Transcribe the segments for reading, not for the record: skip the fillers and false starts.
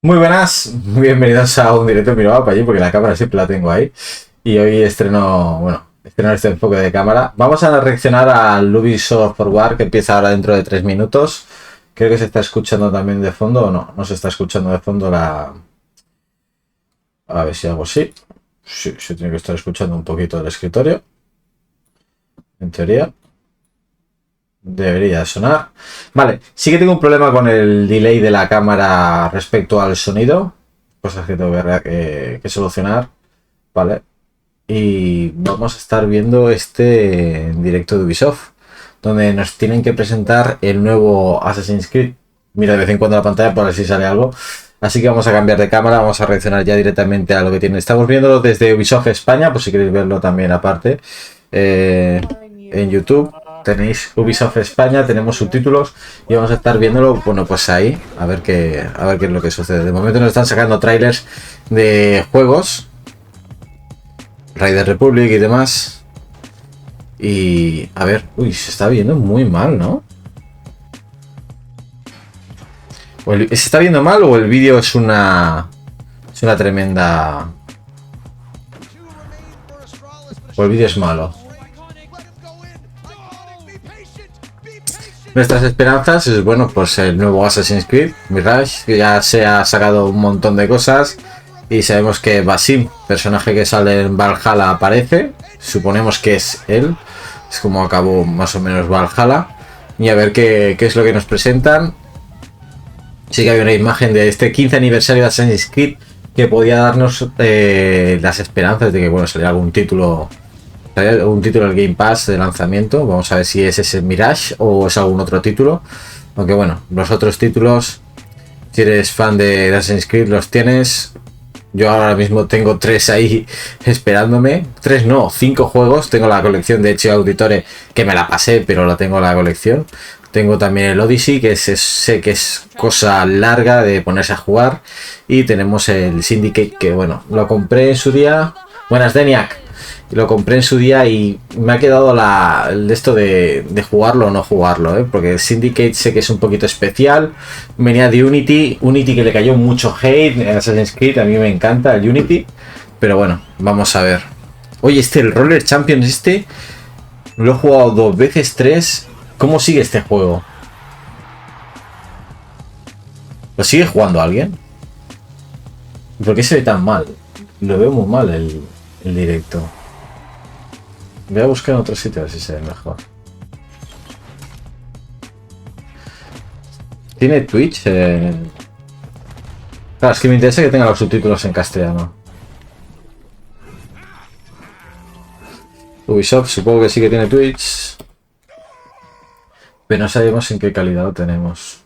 Muy buenas, bienvenidos a un directo. Mira, para allí porque la cámara siempre la tengo ahí. Y hoy estreno este enfoque de cámara. Vamos a reaccionar al Ubisoft Forward que empieza ahora dentro de 3 minutos. Creo que se está escuchando también de fondo o no. No se está escuchando de fondo la... A ver si hago así. Sí, se tiene que estar escuchando un poquito del escritorio. En teoría debería sonar. Vale, sí que tengo un problema con el delay de la cámara respecto al sonido. Cosas que tengo que solucionar. Vale. Y vamos a estar viendo este directo de Ubisoft, donde nos tienen que presentar el nuevo Assassin's Creed. Mira de vez en cuando la pantalla para ver si sale algo. Así que vamos a cambiar de cámara, vamos a reaccionar ya directamente a lo que tiene. Estamos viéndolo desde Ubisoft España, por si queréis verlo también aparte. En YouTube tenéis Ubisoft España, tenemos subtítulos y vamos a estar viéndolo, bueno, pues ahí, a ver qué es lo que sucede. De momento nos están sacando trailers de juegos, Riders Republic y demás. Y a ver, uy, se está viendo muy mal, ¿no? ¿Se está viendo mal o el vídeo es una tremenda... o el vídeo es malo? Nuestras esperanzas es, bueno, pues el nuevo Assassin's Creed, Mirage, que ya se ha sacado un montón de cosas. Y sabemos que Basim, personaje que sale en Valhalla, aparece. Suponemos que es él. Es como acabó más o menos Valhalla. Y a ver qué es lo que nos presentan. Sí que había una imagen de este 15 aniversario de Assassin's Creed que podía darnos las esperanzas de que, bueno, saliera algún título del Game Pass de lanzamiento. Vamos a ver si es ese Mirage o es algún otro título. Aunque bueno, los otros títulos, si eres fan de Assassin's Creed, los tienes. Yo ahora mismo tengo 3 ahí esperándome. 3 no, 5 juegos. Tengo la colección de Ezio Auditore, que me la pasé, pero la tengo en la colección. Tengo también el Odyssey, que sé que es cosa larga de ponerse a jugar. Y tenemos el Syndicate, que bueno, lo compré en su día. Buenas, Deniac. Lo compré en su día y me ha quedado esto de jugarlo o no jugarlo, ¿eh? Porque el Syndicate sé que es un poquito especial. Venía de Unity que le cayó mucho hate en Assassin's Creed. A mí me encanta el Unity, pero bueno, vamos a ver. Oye, el Roller Champions lo he jugado 2 veces, 3. ¿Cómo sigue este juego? ¿Lo sigue jugando alguien? ¿Por qué se ve tan mal? Lo veo muy mal el directo. Voy a buscar en otro sitio a ver si se ve mejor. ¿Tiene Twitch? Claro, es que me interesa que tenga los subtítulos en castellano. Ubisoft supongo que sí que tiene Twitch. Pero no sabemos en qué calidad lo tenemos.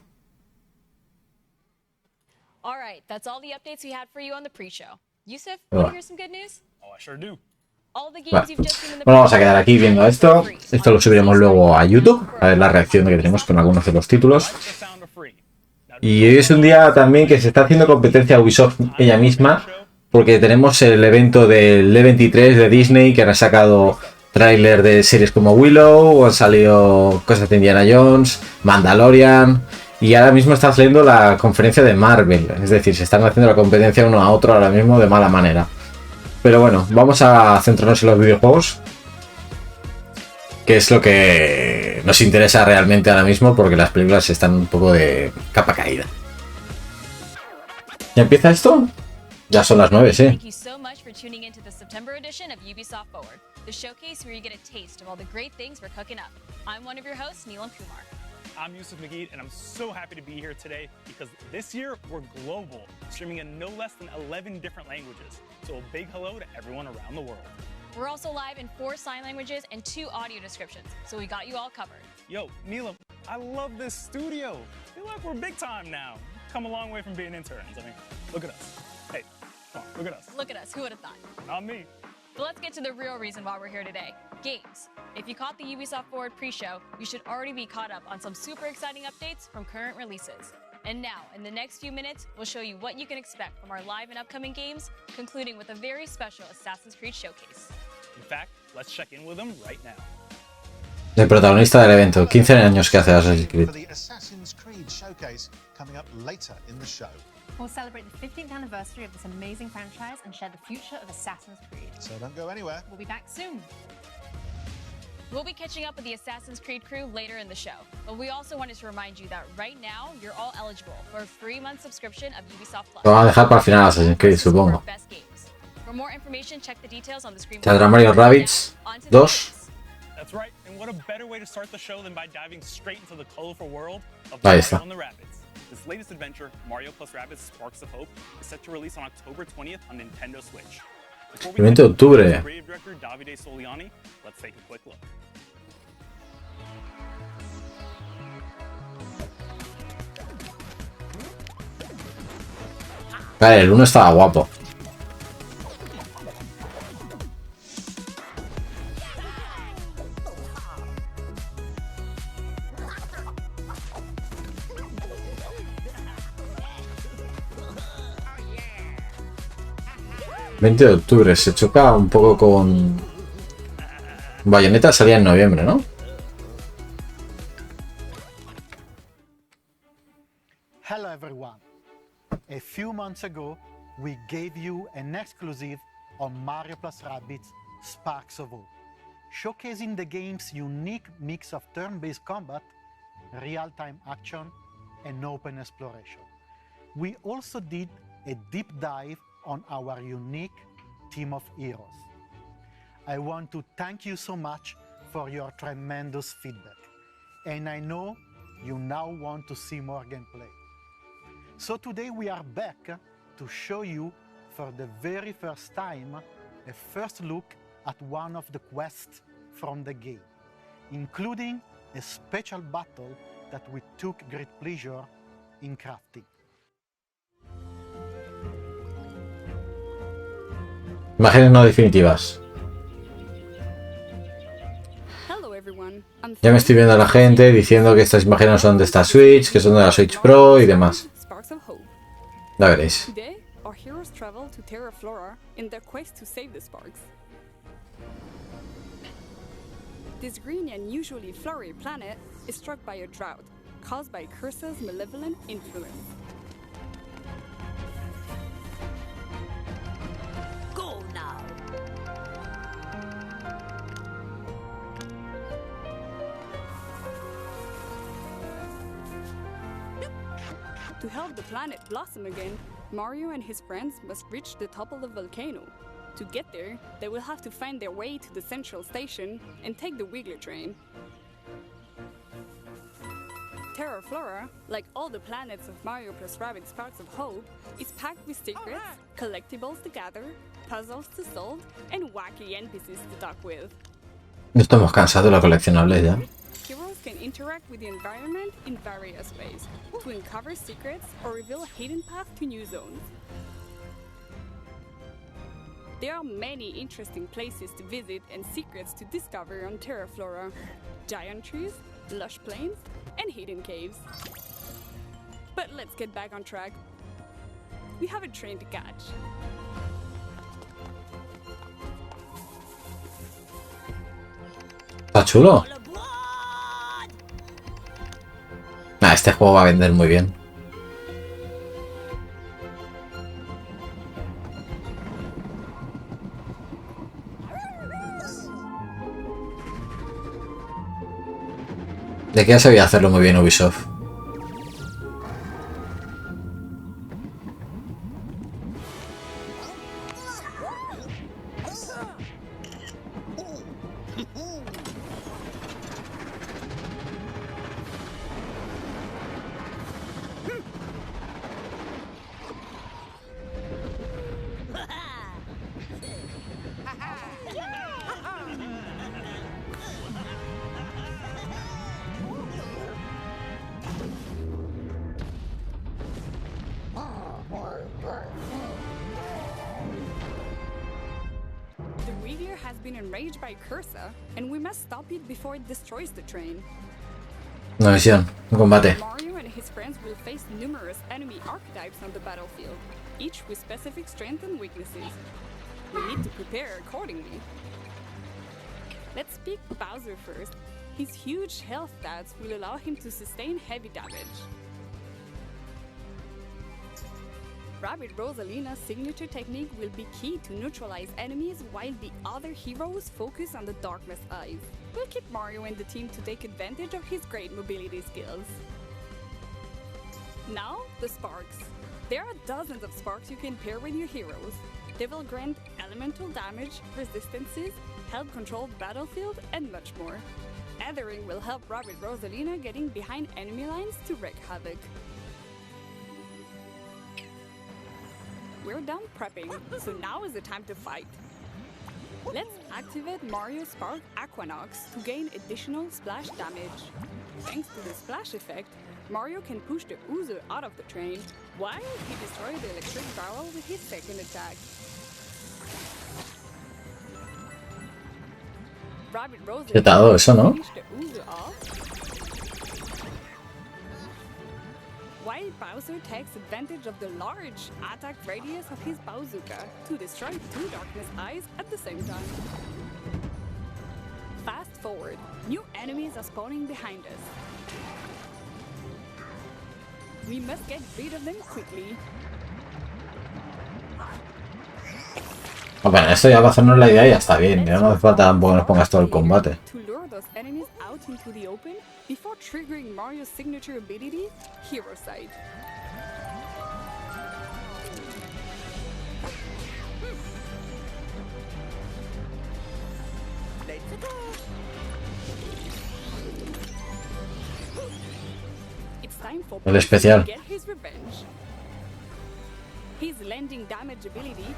Alright, that's all the updates we had for you on the pre-show. Yusuf, want to hear some good news? Oh, I sure do. Vale. Bueno, vamos a quedar aquí viendo esto. Esto lo subiremos luego a YouTube, a ver la reacción que tenemos con algunos de los títulos. Y hoy es un día también que se está haciendo competencia a Ubisoft ella misma, porque tenemos el evento del E23 de Disney, que han sacado tráiler de series como Willow, han salido cosas de Indiana Jones, Mandalorian, y ahora mismo está saliendo la conferencia de Marvel. Es decir, se están haciendo la competencia uno a otro ahora mismo de mala manera. Pero bueno, vamos a centrarnos en los videojuegos, que es lo que nos interesa realmente ahora mismo, porque las películas están un poco de capa caída. ¿Ya empieza esto? Ya son las 9, sí. Thank you so much for tuning into the September edition of Ubisoft Forward, the showcase where you get a taste of all the great things we're cooking up. I'm one of your hosts, Neelam Kumar. I'm Yusuf Magid, and I'm so happy to be here today because this year we're global, streaming in no less than 11 different languages. So a big hello to everyone around the world. We're also live in 4 sign languages and 2 audio descriptions, so we got you all covered. Yo, Neelam, I love this studio. I feel like we're big time now. Come a long way from being interns. I mean, look at us. Hey, come on, look at us. Look at us, who would have thought? Not me. But let's get to the real reason why we're here today, games. If you caught the Ubisoft Forward pre-show, you should already be caught up on some super exciting updates from current releases. And now, in the next few minutes, we'll show you what you can expect from our live and upcoming games, concluding with a very special Assassin's Creed showcase. In fact, let's check in with them right now. El protagonista del evento, 15 años que hace Assassin's Creed. For the Assassin's Creed featured showcase coming up later in the show. We'll celebrate the 15th anniversary of this amazing franchise and share the future of Assassin's Creed. So don't go anywhere. We'll be back soon. We'll be catching up with the Assassin's Creed crew later in the show, but we also wanted to remind you that right now you're all eligible for a 3-month subscription of Ubisoft Plus. Lo van a dejar para el final Assassin's Creed, supongo. For more information, check the details on the screen. Saldrá Mario Rabbids 2. That's right, and what a better way to start the show than by diving straight into the colorful world of Ahí Mario está. and the Rabbids. This latest adventure, Mario plus Rabbids Sparks of Hope, is set to release on October 20th on Nintendo Switch. Before we 20 de octubre. creative director Davide Soliani, let's take a quick look. Vale, el 1 estaba guapo. ...20 de octubre, se choca un poco con... Bayonetta salía en noviembre, ¿no? Hello everyone. A few months ago, we gave you an exclusive on Mario plus Rabbids Sparks of Hope, showcasing the game's unique mix of turn-based combat, real-time action, and open exploration. We also did a deep dive on our unique team of heroes. I want to thank you so much for your tremendous feedback, and I know you now want to see more gameplay. So today we are back to show you for the very first time a first look at one of the quests from the game, including a special battle that we took great pleasure in crafting. Imágenes no definitivas. Ya me estoy viendo a la gente diciendo que estas imágenes son de esta Switch, que son de la Switch Pro y demás. Ya veréis. Today, our heroes travel to Terra Flora in their quest to save the sparks. This green and usually flowery planet is struck by a drought caused by Cursa's malevolent influence. Go now! To help the planet blossom again, Mario and his friends must reach the top of the volcano. To get there, they will have to find their way to the central station and take the Wiggler train. Terra Flora, like all the planets of Mario plus Rabbids Sparks of Hope, is packed with secrets, collectibles to gather, puzzles to solve, and wacky NPCs to talk with. Estamos cansados de los coleccionables ya. Heroes can interact with the environment in various ways, to uncover secrets or reveal a hidden path to new zones. There are many interesting places to visit and secrets to discover on Terra Flora. Giant trees, lush plains, and hidden caves. But let's get back on track. We have a train to catch. Está chulo. Este juego va a vender muy bien. ¿De qué ya sabía hacerlo muy bien Ubisoft? Enraged by Cursa, and we must stop it before it destroys the train. Una misión, un combate. Mario and his friends will face numerous enemy archetypes on the battlefield, each with specific strengths and weaknesses. We need to prepare accordingly. Let's pick Bowser first. His huge health stats will allow him to sustain heavy damage. Rabbit Rosalina's signature technique will be key to neutralize enemies while the other heroes focus on the Darkness Eyes. We'll keep Mario in the team to take advantage of his great mobility skills. Now, the sparks. There are dozens of sparks you can pair with your heroes. They will grant elemental damage, resistances, help control the battlefield, and much more. Ethering will help Rabbit Rosalina getting behind enemy lines to wreak havoc. We're done prepping, so now is the time to fight. Let's activate Mario's Spark Aquanox to gain additional splash damage. Thanks to the splash effect, Mario can push the Ouzo out of the train, while he destroys the electric barrel with his second attack. Rabbit Rosalina ¿Qué tal eso, no? finish the Ouzo off, while Bowser takes advantage of the large attack radius of his bazooka to destroy 2 Darkness Eyes at the same time. Fast forward, new enemies are spawning behind us. We must get rid of them quickly. Bueno, esto ya va a hacernos la idea y ya está bien. Ya no hace falta tampoco que nos pongas todo el combate. To lure those enemies out into the open before triggering Mario's signature ability, Hero Sight. It's time for El especial. to get his revenge. His landing damage ability,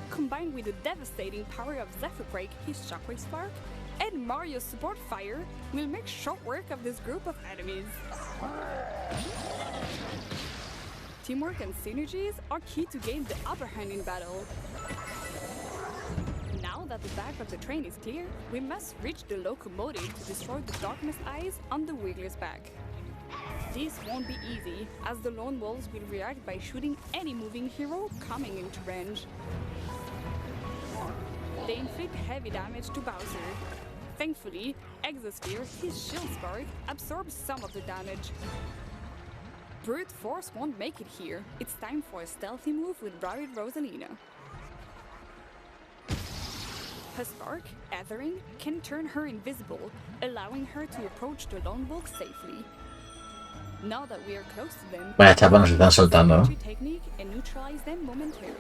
combined with the devastating power of Zephyr Break, his Shockwave Spark, and Mario's support fire, will make short work of this group of enemies. Teamwork and synergies are key to gain the upper hand in battle. Now that the back of the train is clear, we must reach the locomotive to destroy the Darkness Eyes on the Wiggler's back. This won't be easy, as the Lone Wolves will react by shooting any moving hero coming into range. They inflict heavy damage to Bowser. Thankfully, Exosphere, his shield spark, absorbs some of the damage. Brute Force won't make it here. It's time for a stealthy move with Rabbit Rosalina. Her spark, Ethering, can turn her invisible, allowing her to approach the Lone Wolf safely. Now that we are close to them, Vaya chapa, nos están soltando, ¿no? technique and neutralize them momentarily.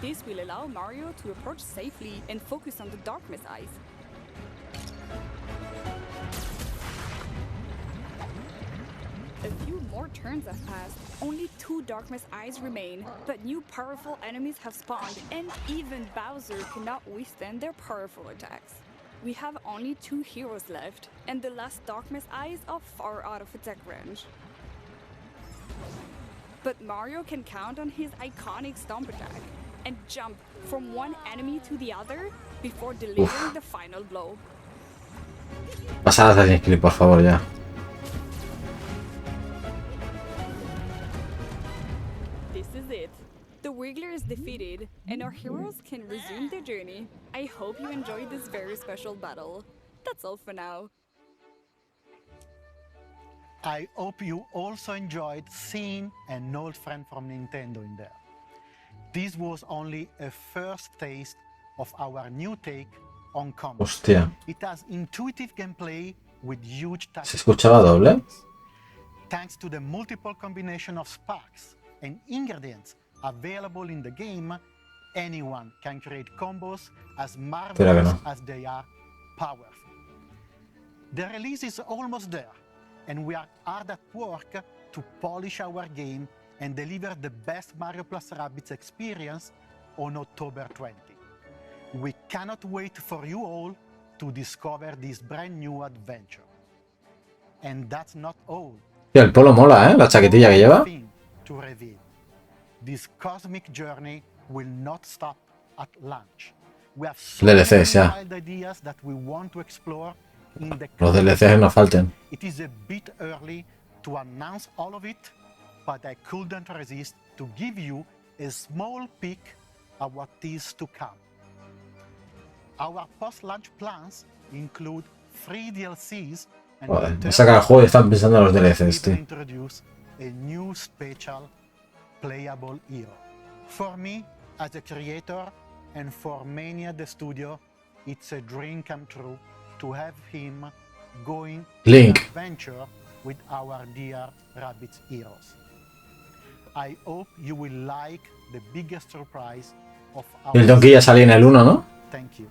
This will allow Mario to approach safely and focus on the Darkness Eyes. A few more turns have passed. Only 2 Darkness Eyes remain, but new powerful enemies have spawned, and even Bowser cannot withstand their powerful attacks. We have only 2 heroes left, and the last Darkness Eyes are far out of attack range. But Mario can count on his iconic stomp attack and jump from one enemy to the other before delivering the final blow. Pasad a Assassin's Creed, por favor, ya. This is it. The Wiggler is defeated, and our heroes can resume their journey. I hope you enjoyed this very special battle. That's all for now. I hope you also enjoyed seeing an old friend from Nintendo in there. This was only a first taste of our new take on combat. Hostia. It has intuitive gameplay with huge ¿Se escuchaba doble? Thanks to the multiple combination of sparks and ingredients available in the game, anyone can create combos as marvelous as they are powerful. The release is almost there, and we are hard at work to polish our game and deliver the best Mario + Rabbids experience on October 20. We cannot wait for you all to discover this brand new adventure. And that's not all. Tío, el polo mola, ¿eh? La chaquetilla que lleva. Thing to reveal. This cosmic journey will not stop at launch. We have so DLCs, many ya. wild ideas that we want to explore in the Los DLCs no falten. It is a bit early to announce all of it, but I couldn't resist to give you a small peek at what is to come. Our post-launch plans include free DLCs Joder, me saca el juego y están pensando en los DLCs, tío. Introduce a new special playable hero. For me, as a creator, and for many at the studio, it's a dream come true to have him going Link. on adventure with our dear Rabbids heroes. I hope you will like the biggest surprise of our El Donkey ya salía en el 1, ¿no? Thank you.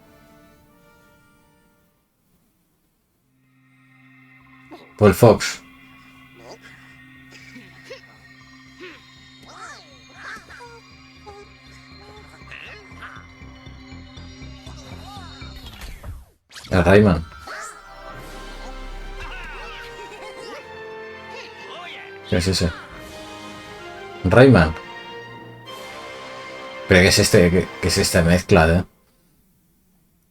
O el Fox. El Rayman. ¿Qué es ese? Rayman. ¿Pero qué es este? ¿Qué es esta mezcla, eh?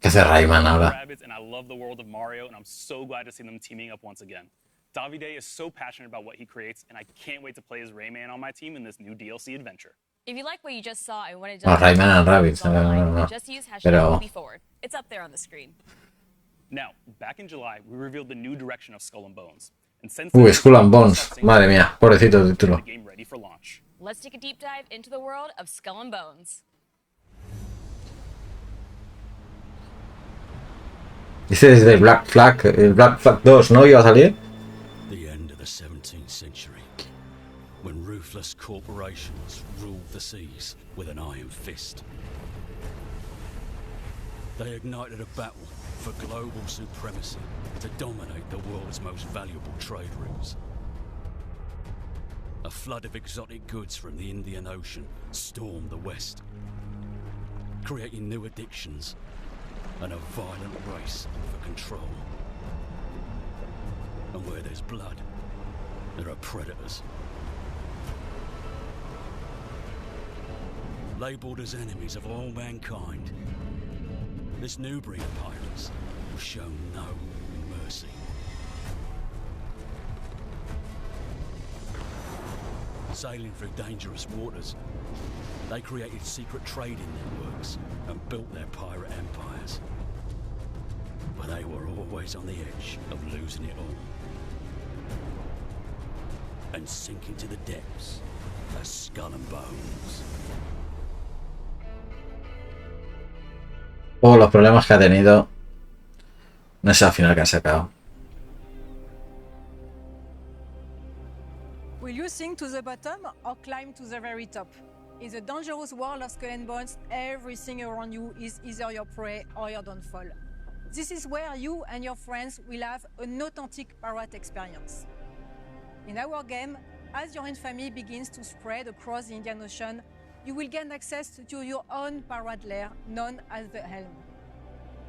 ¿Qué hace Rayman ahora? Rabbids, and I love the world of Mario, and I'm so glad to see them teaming up once again. Davide is so passionate about what he creates, and I can't wait to play as Rayman on my team in this new DLC adventure. If you like what you just saw and wanted to Rayman and Rabbids. No. just use hashtag Pero... #forward. It's up there on the screen. Now, back in July, we revealed the new direction of Skull and Bones. And since Skull and Bones. Madre mía, pobrecito el título. the game ready for launch. Let's take a deep dive into the world of Skull and Bones. Dice desde el Black Flag 2, ¿no? ¿Iba a salir? The end of the 17th century, when ruthless corporations ruled the seas with an iron fist. They ignited a battle for global supremacy to dominate the world's most valuable trade routes. A flood of exotic goods from the Indian Ocean stormed the West, creating new addictions and a violent race for control. And where there's blood, there are predators. Labeled as enemies of all mankind, this new breed of pirates will show no mercy. Sailing through dangerous waters, they created secret trading networks and built their pirate empires. But they were always on the edge of losing it all and sinking to the depths as Skull and Bones. Todos los problemas que ha tenido. No sé al final que ha sacado. Will you sink to the bottom or climb to the very top? In the dangerous world of Skull and Bones, everything around you is either your prey or your downfall. This is where you and your friends will have an authentic pirate experience. In our game, as your infamy begins to spread across the Indian Ocean, you will gain access to your own pirate lair, known as the Helm.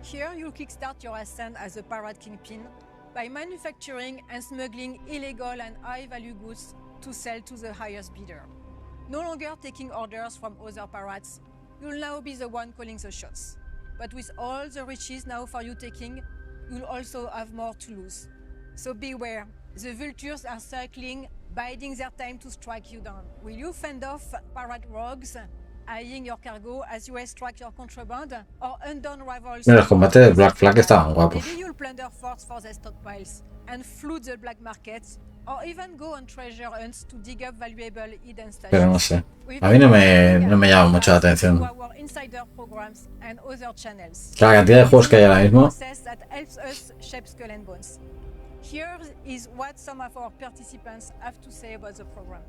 Here, you'll kickstart your ascent as a pirate kingpin by manufacturing and smuggling illegal and high-value goods to sell to the highest bidder. No longer taking orders from other pirates, you'll now be the one calling the shots. But with all the riches now for you taking, you'll also have more to lose. So beware, the vultures are circling, biding their time to strike you down. Will you fend off pirate rogues, eyeing your cargo as you extract your contraband, or undone rivals? Los combates de Black Flag estaban guapos. Maybe you'll plunder forts for their stockpiles and flood the black markets, or even go on treasure hunts to dig up valuable hidden stashes. Pero no sé. A mí no me llama mucho la atención. La cantidad de juegos que hay ahora mismo. Here is what some of our participants have to say about the program.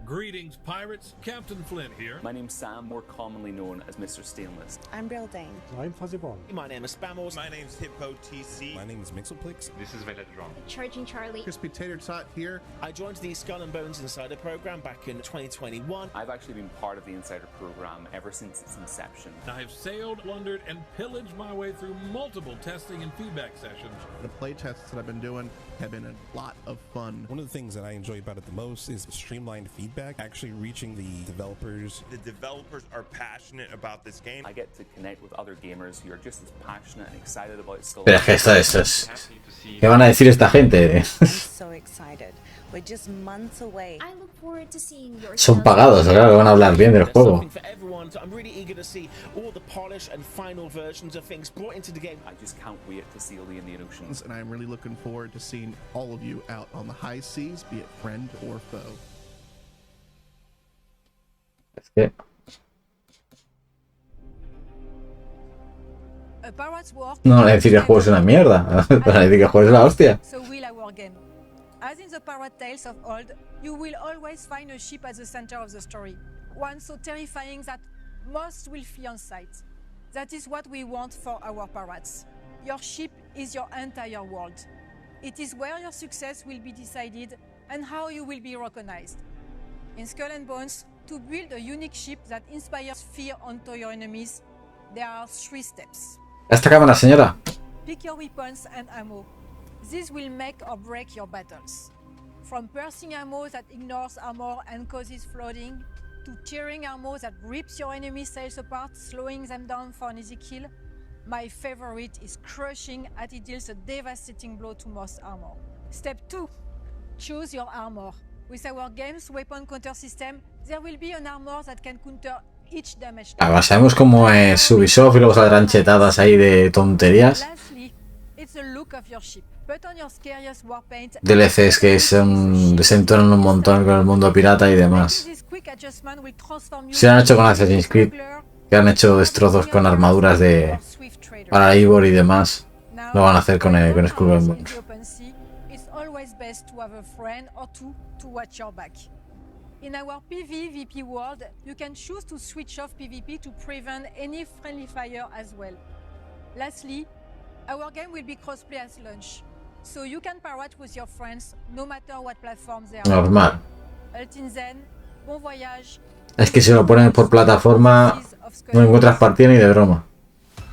Greetings, pirates. Captain Flint here. My name's Sam, more commonly known as Mr. Stainless. I'm Brilldane. I'm Fuzzyball. My name is Spammos. My name's Hippo TC. My name is Mixelplix. This is Veledron. Charging Charlie. Crispy Tater Tot here. I joined the Skull and Bones Insider program back in 2021. I've actually been part of the Insider program ever since its inception. I've sailed, plundered, and pillaged my way through multiple testing and feedback sessions. The play tests that I've been doing have been a lot of fun. One of the things that I enjoy about it the most is streamlined feedback, actually reaching the developers. The developers are passionate about this game. I get to connect with other gamers who are just as passionate and excited about Skull. Pero es que esto es... ¿Qué van a decir esta gente? I'm so excited. We're just months away. I look forward to seeing your Son pagados, claro, que van a hablar bien del juego. For everyone, so I'm really eager to see all the polish and final versions of things brought into the game. I just can't wait to see all the Indian Oceans. And I'm really looking forward to seeing all of you out on the high seas, be it friend or foe. Es que no le decir que el juego es una mierda, para decir que el juego es la hostia. So will our game. As in the pirate tales of old, you will always find a ship at the center of the story. One so terrifying that most will flee on sight. That is what we want for our pirates. Your ship is your entire world. It is where your success will be decided and how you will be recognized. In Skull and Bones, to build a unique ship that inspires fear onto your enemies, there are 3 steps. Esta cámara, señora. Pick your weapons and ammo. This will make or break your battles. From piercing ammo that ignores armor and causes flooding, to tearing ammo that rips your enemy sails apart, slowing them down for an easy kill, my favorite is crushing as it deals a devastating blow to most armor. Step 2. Choose your armor. With our game's weapon counter system, there will be an armor that can counter each damage. Ahora sabemos cómo es Ubisoft y luego saldrán chetadas ahí de tonterías. Lastly, it's the look of your ship. Put on your scariest war paint. DLCs que se entonan un montón con el mundo pirata y demás. Se han hecho con Assassin's Creed, que han hecho destrozos con armaduras de para Ivor y demás. Lo van a hacer con Skull and Bones. It's always best to have a friend or two to watch your back. In our PvP world, you can choose to switch off PvP to prevent any friendly fire as well. Lastly, our game will be crossplay at launch, so you can pirate with your friends no matter what platform they are. Normal. Until then, bon voyage. Es que si lo ponen por plataforma no encuentras partida ni de broma.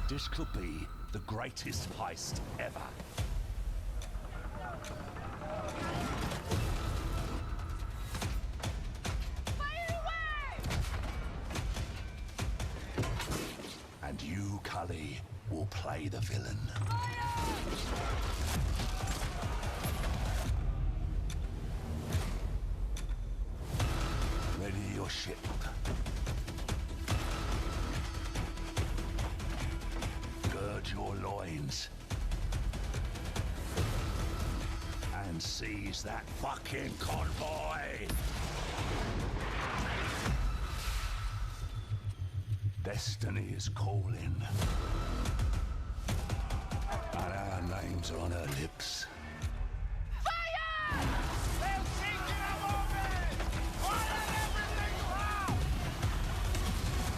This could be the greatest heist ever. And you, Cully, will play the villain. Ready your ship. Gird your loins. And seize that fucking convoy! Destiny is calling. And our names are on her lips.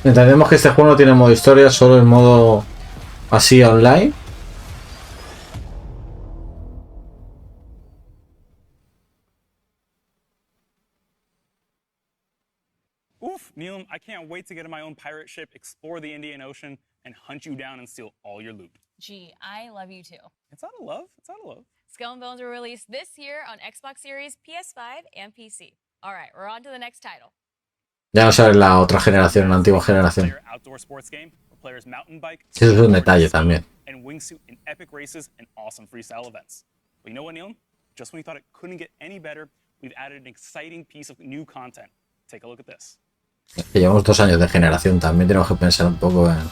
Entendemos que este juego no tiene modo historia, solo el modo así online. Oof, Neelam, I can't wait to get in my own pirate ship, explore the Indian Ocean, and hunt you down and steal all your loot. Gee, I love you too. It's out of love. It's out of love. Skull and Bones were released this year on Xbox Series, PS5, and PC. All right, we're on to the next title. Ya no sale la otra generación, la antigua generación. Outdoor sports game where players mountain bike, Eso es un detalle también. and wingsuit in epic races and awesome freestyle events. But you know what, Neelam? Just when we thought it couldn't get any better, we've added an exciting piece of new content. Take a look at this. Llevamos 2 años de generación, también tenemos que pensar un poco en...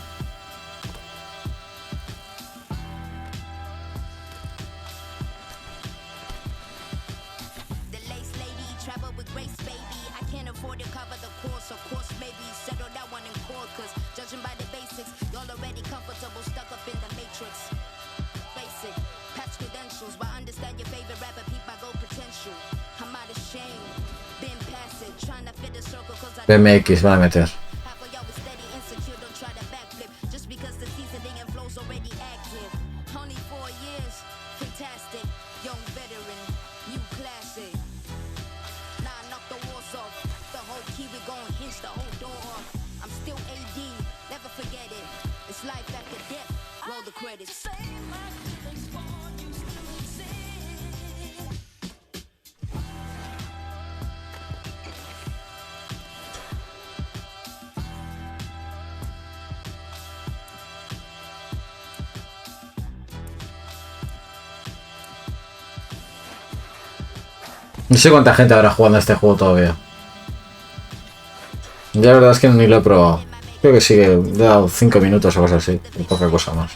BMX van a meter. No sé cuánta gente habrá jugando a este juego todavía. Ya la verdad es que ni lo he probado. Creo que sí que le he dado 5 minutos o cosas así. Y poca cosa más.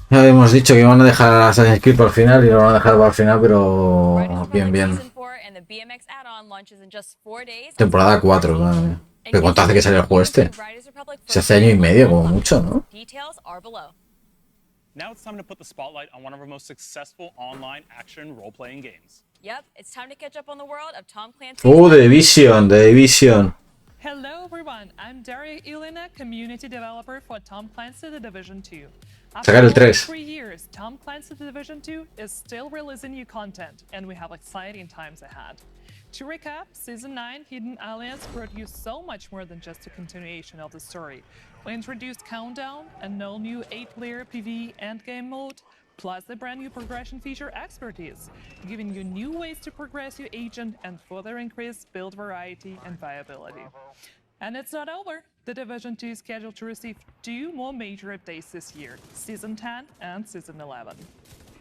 Ya hemos dicho que iban a dejar a Assassin's Creed por el final y lo van a dejar para el final, pero bien. Temporada 4, madre mía. ¿Pero cuánto hace que salió el juego este? Se hace año y medio, como mucho, ¿no? Now it's time to put the spotlight on one of our most successful online action role-playing games. Yep, it's time to catch up on the world of Tom Clancy's The Division. Hello everyone, I'm Daria Ilina, community developer for Tom Clancy The Division 2. Sacar el 3. 3 years, Tom Clancy The Division 2 is still releasing new content, and we have exciting times ahead. To recap, Season 9 Hidden Alliance brought you so much more than just a continuation of the story. We introduced Countdown, an all-new 8-player PvE endgame mode, plus the brand new progression feature Expertise, giving you new ways to progress your agent and further increase build variety and viability. And it's not over. The Division 2 is scheduled to receive 2 more major updates this year, Season 10 and Season 11.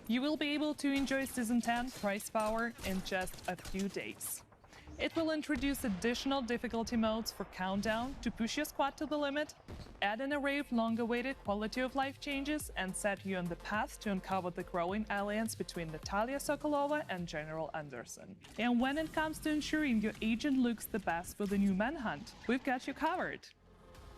You will be able to enjoy Season 10 price power in just a few days. It will introduce additional difficulty modes for Countdown to push your squad to the limit, add an array of long-awaited quality of life changes, and set you on the path to uncover the growing alliance between Natalia Sokolova and General Anderson. And when it comes to ensuring your agent looks the best for the new Manhunt, we've got you covered.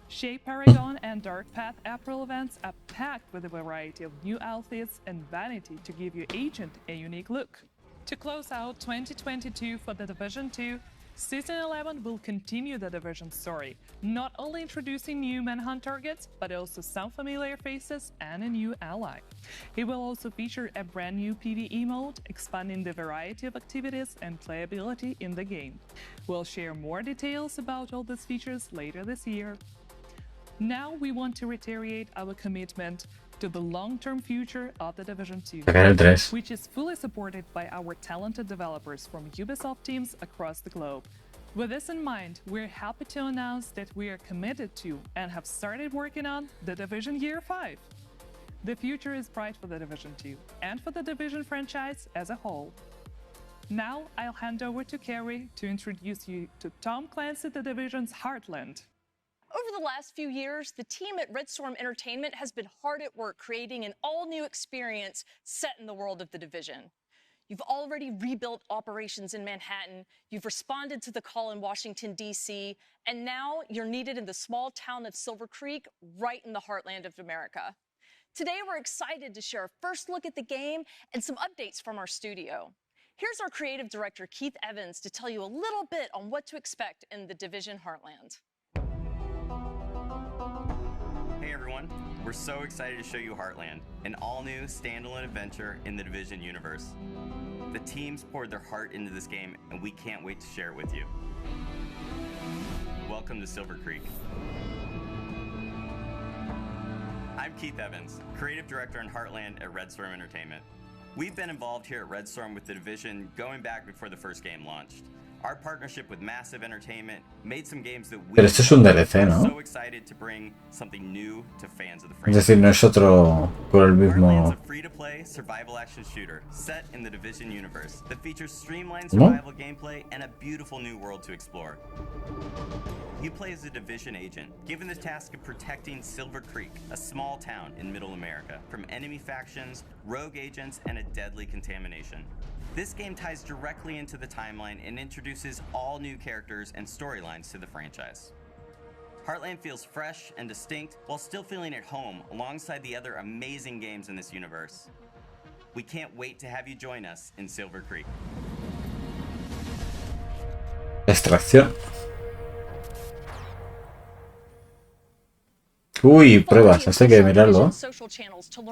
Shape Paragon and Dark Path April events are packed with a variety of new outfits and vanity to give your agent a unique look. To close out 2022 for The Division 2, Season 11 will continue the Division story, not only introducing new Manhunt targets, but also some familiar faces and a new ally. It will also feature a brand new PvE mode, expanding the variety of activities and playability in the game. We'll share more details about all these features later this year. Now we want to reiterate our commitment to the long-term future of The Division 2, which is fully supported by our talented developers from Ubisoft teams across the globe. With this in mind, we're happy to announce that we are committed to and have started working on The Division Year 5. The future is bright for The Division 2 and for the Division franchise as a whole. Now I'll hand over to Carrie to introduce you to Tom Clancy The Division's Heartland. Over the last few years, the team at Red Storm Entertainment has been hard at work creating an all-new experience set in the world of The Division. You've already rebuilt operations in Manhattan, you've responded to the call in Washington, D.C., and now you're needed in the small town of Silver Creek, right in the heartland of America. Today, we're excited to share a first look at the game and some updates from our studio. Here's our creative director, Keith Evans, to tell you a little bit on what to expect in the Division Heartland. Hey everyone, we're so excited to show you Heartland, an all-new standalone adventure in the Division universe. The teams poured their heart into this game, and we can't wait to share it with you. Welcome to Silver Creek. I'm Keith Evans, Creative Director in Heartland at Red Storm Entertainment. We've been involved here at Red Storm with the Division going back before the first game launched. Our partnership with Massive Entertainment made some games that we Pero esto es un DLC, ¿no? so excited to bring something new to fans of the Es franchise. decir, no es otro por el mismo. Heartland's a free-to-play survival action shooter set in the Division universe that features streamlined ¿Cómo? survival gameplay and a beautiful new world to explore. You play as a Division agent, given the task of protecting Silver Creek, a small town in Middle America, from enemy factions, rogue agents, and a deadly contamination. This game ties directly into the timeline and introduces all new characters and storylines to the franchise. Heartland feels fresh and distinct while still feeling at home alongside the other amazing games in this universe. We can't wait to have you join us in Silver Creek. Extracción. Uy, pruebas, esto hay que mirarlo.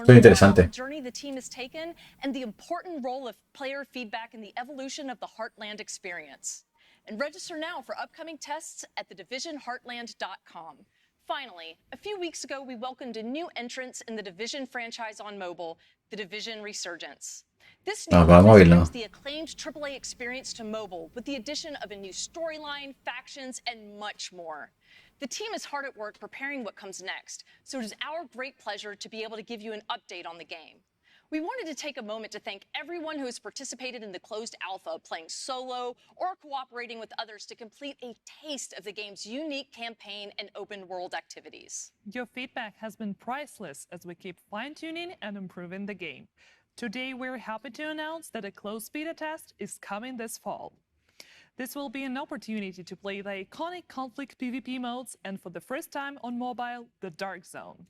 Muy interesante. Journey the team has taken and the important role of player feedback in the evolution of the Heartland experience. And register now for upcoming tests at thedivisionheartland.com. Finally, a few weeks ago, we welcomed a new entrance in the Division franchise on mobile, the Division Resurgence. This new para móvil no. brings the acclaimed AAA experience to mobile with the addition of a new storyline, factions, and much more. The team is hard at work preparing what comes next, so it is our great pleasure to be able to give you an update on the game. We wanted to take a moment to thank everyone who has participated in the closed alpha, playing solo or cooperating with others to complete a taste of the game's unique campaign and open world activities. Your feedback has been priceless as we keep fine-tuning and improving the game. Today, we're happy to announce that a closed beta test is coming this fall. This will be an opportunity to play the iconic conflict PvP modes and for the first time on mobile, the Dark Zone.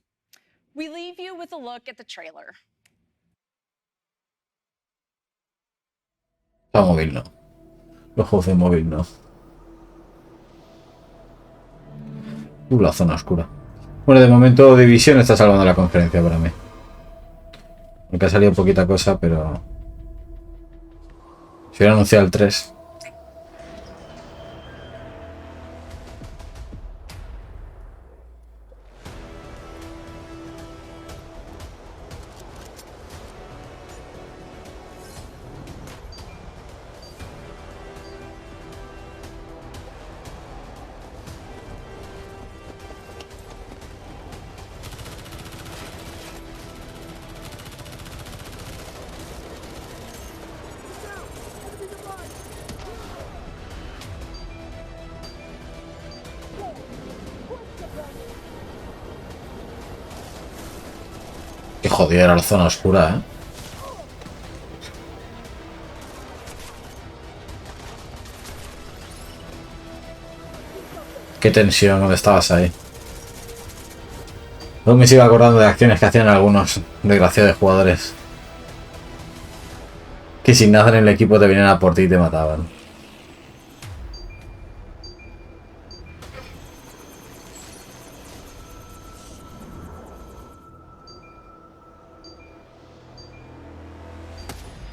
We leave you with a look at the trailer. Para móvil no. Los juegos de móvil no. La zona oscura. Bueno, de momento División está salvando la conferencia para mí. Aunque ha salido poquita cosa, pero... Se hubiera anunciado el 3. Qué jodida la zona oscura, ¿eh? Qué tensión cuando estabas ahí. Luego me sigo acordando de acciones que hacían algunos desgraciados jugadores. Que sin nada en el equipo te venían a por ti y te mataban.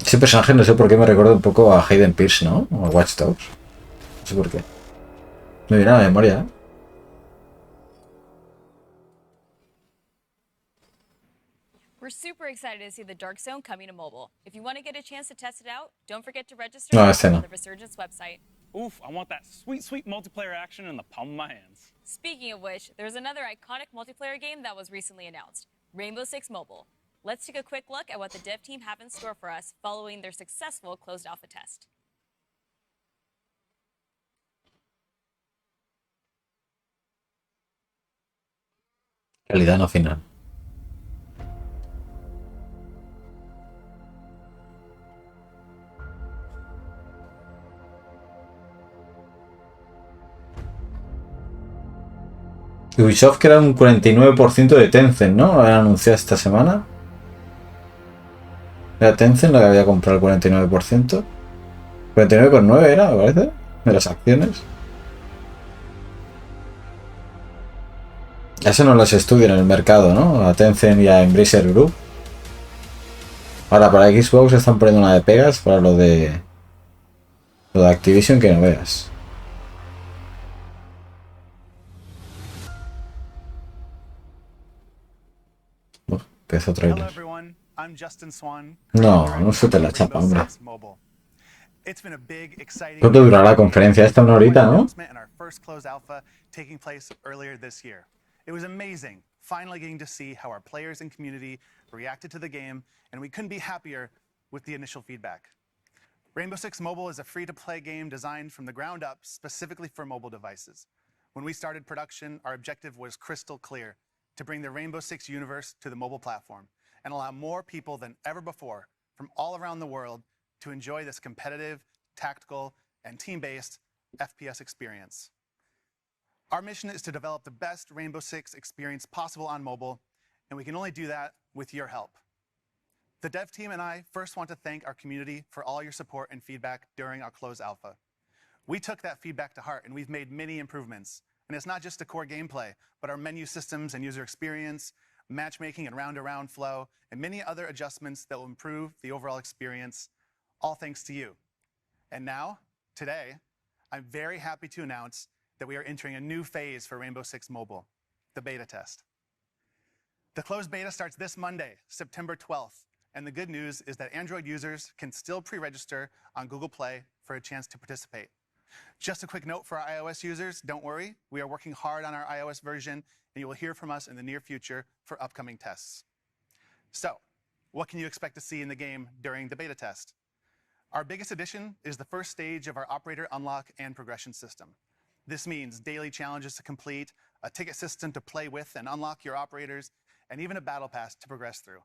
Ese personaje no sé por qué me recuerda un poco a Hayden Pierce, ¿no? O a Watch Dogs. No sé por qué. Me viene a la memoria, ¿eh? We're super excited to see the Dark Zone coming to mobile. If you want to get a chance to test it out, don't forget to register No, on este no. the Resurgence website. Oof, I want that sweet, sweet multiplayer action in the palm of my hands. Speaking of which, there's another iconic multiplayer game that was recently announced, Rainbow Six Mobile. Let's take a quick look at what the dev team have in store for us following their successful closed alpha test. Calidad no final. Ubisoft que era un 49% de Tencent, ¿no? Lo habían anunciado esta semana. Era Tencent la que había comprado el 49%. 49,9 era, me parece, de las acciones. Eso no los estudian en el mercado, ¿no? A Tencent y a Embracer Group. Ahora para Xbox están poniendo una de pegas para lo de Activision que no veas. Empezó trailer. No, no supe la chapa, hombre. ¿Cuánto durará la conferencia? Esta una horita, ¿no? It was amazing, finally getting to see how our players and community reacted to the game, and we couldn't be happier with the initial feedback. Rainbow Six Mobile is a free-to-play game designed from the ground up specifically for mobile devices. When we started production, our objective was crystal clear: to bring the Rainbow Six universe to the mobile platform and allow more people than ever before from all around the world to enjoy this competitive, tactical, and team-based FPS experience. Our mission is to develop the best Rainbow Six experience possible on mobile, and we can only do that with your help. The dev team and I first want to thank our community for all your support and feedback during our closed alpha. We took that feedback to heart, and we've made many improvements. And it's not just the core gameplay, but our menu systems and user experience, matchmaking and round-to-round flow, and many other adjustments that will improve the overall experience, all thanks to you. And now, today, I'm very happy to announce that we are entering a new phase for Rainbow Six Mobile, the beta test. The closed beta starts this Monday, September 12th, and the good news is that Android users can still pre-register on Google Play for a chance to participate. Just a quick note for our iOS users, don't worry, we are working hard on our iOS version, and you will hear from us in the near future for upcoming tests. So, what can you expect to see in the game during the beta test? Our biggest addition is the first stage of our operator unlock and progression system. This means daily challenges to complete, a ticket system to play with and unlock your operators, and even a battle pass to progress through.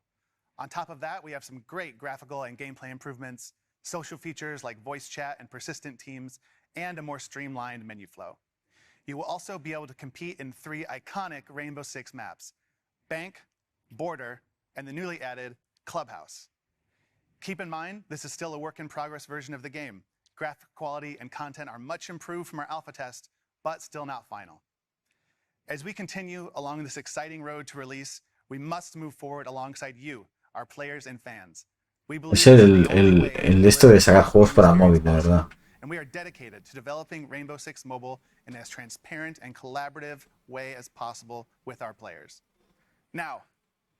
On top of that, we have some great graphical and gameplay improvements, social features like voice chat and persistent teams, and a more streamlined menu flow. You will also be able to compete in 3 iconic Rainbow Six maps: Bank, Border, and the newly added Clubhouse. Keep in mind, this is still a work-in-progress version of the game. Graphic quality and content are much improved from our alpha test, but still not final. As we continue along this exciting road to release, we must move forward alongside you, our players and fans. We believe Es el esto de sacar juegos para móvil, de verdad. And we are dedicated to developing Rainbow Six Mobile in as transparent and collaborative way as possible with our players. Now,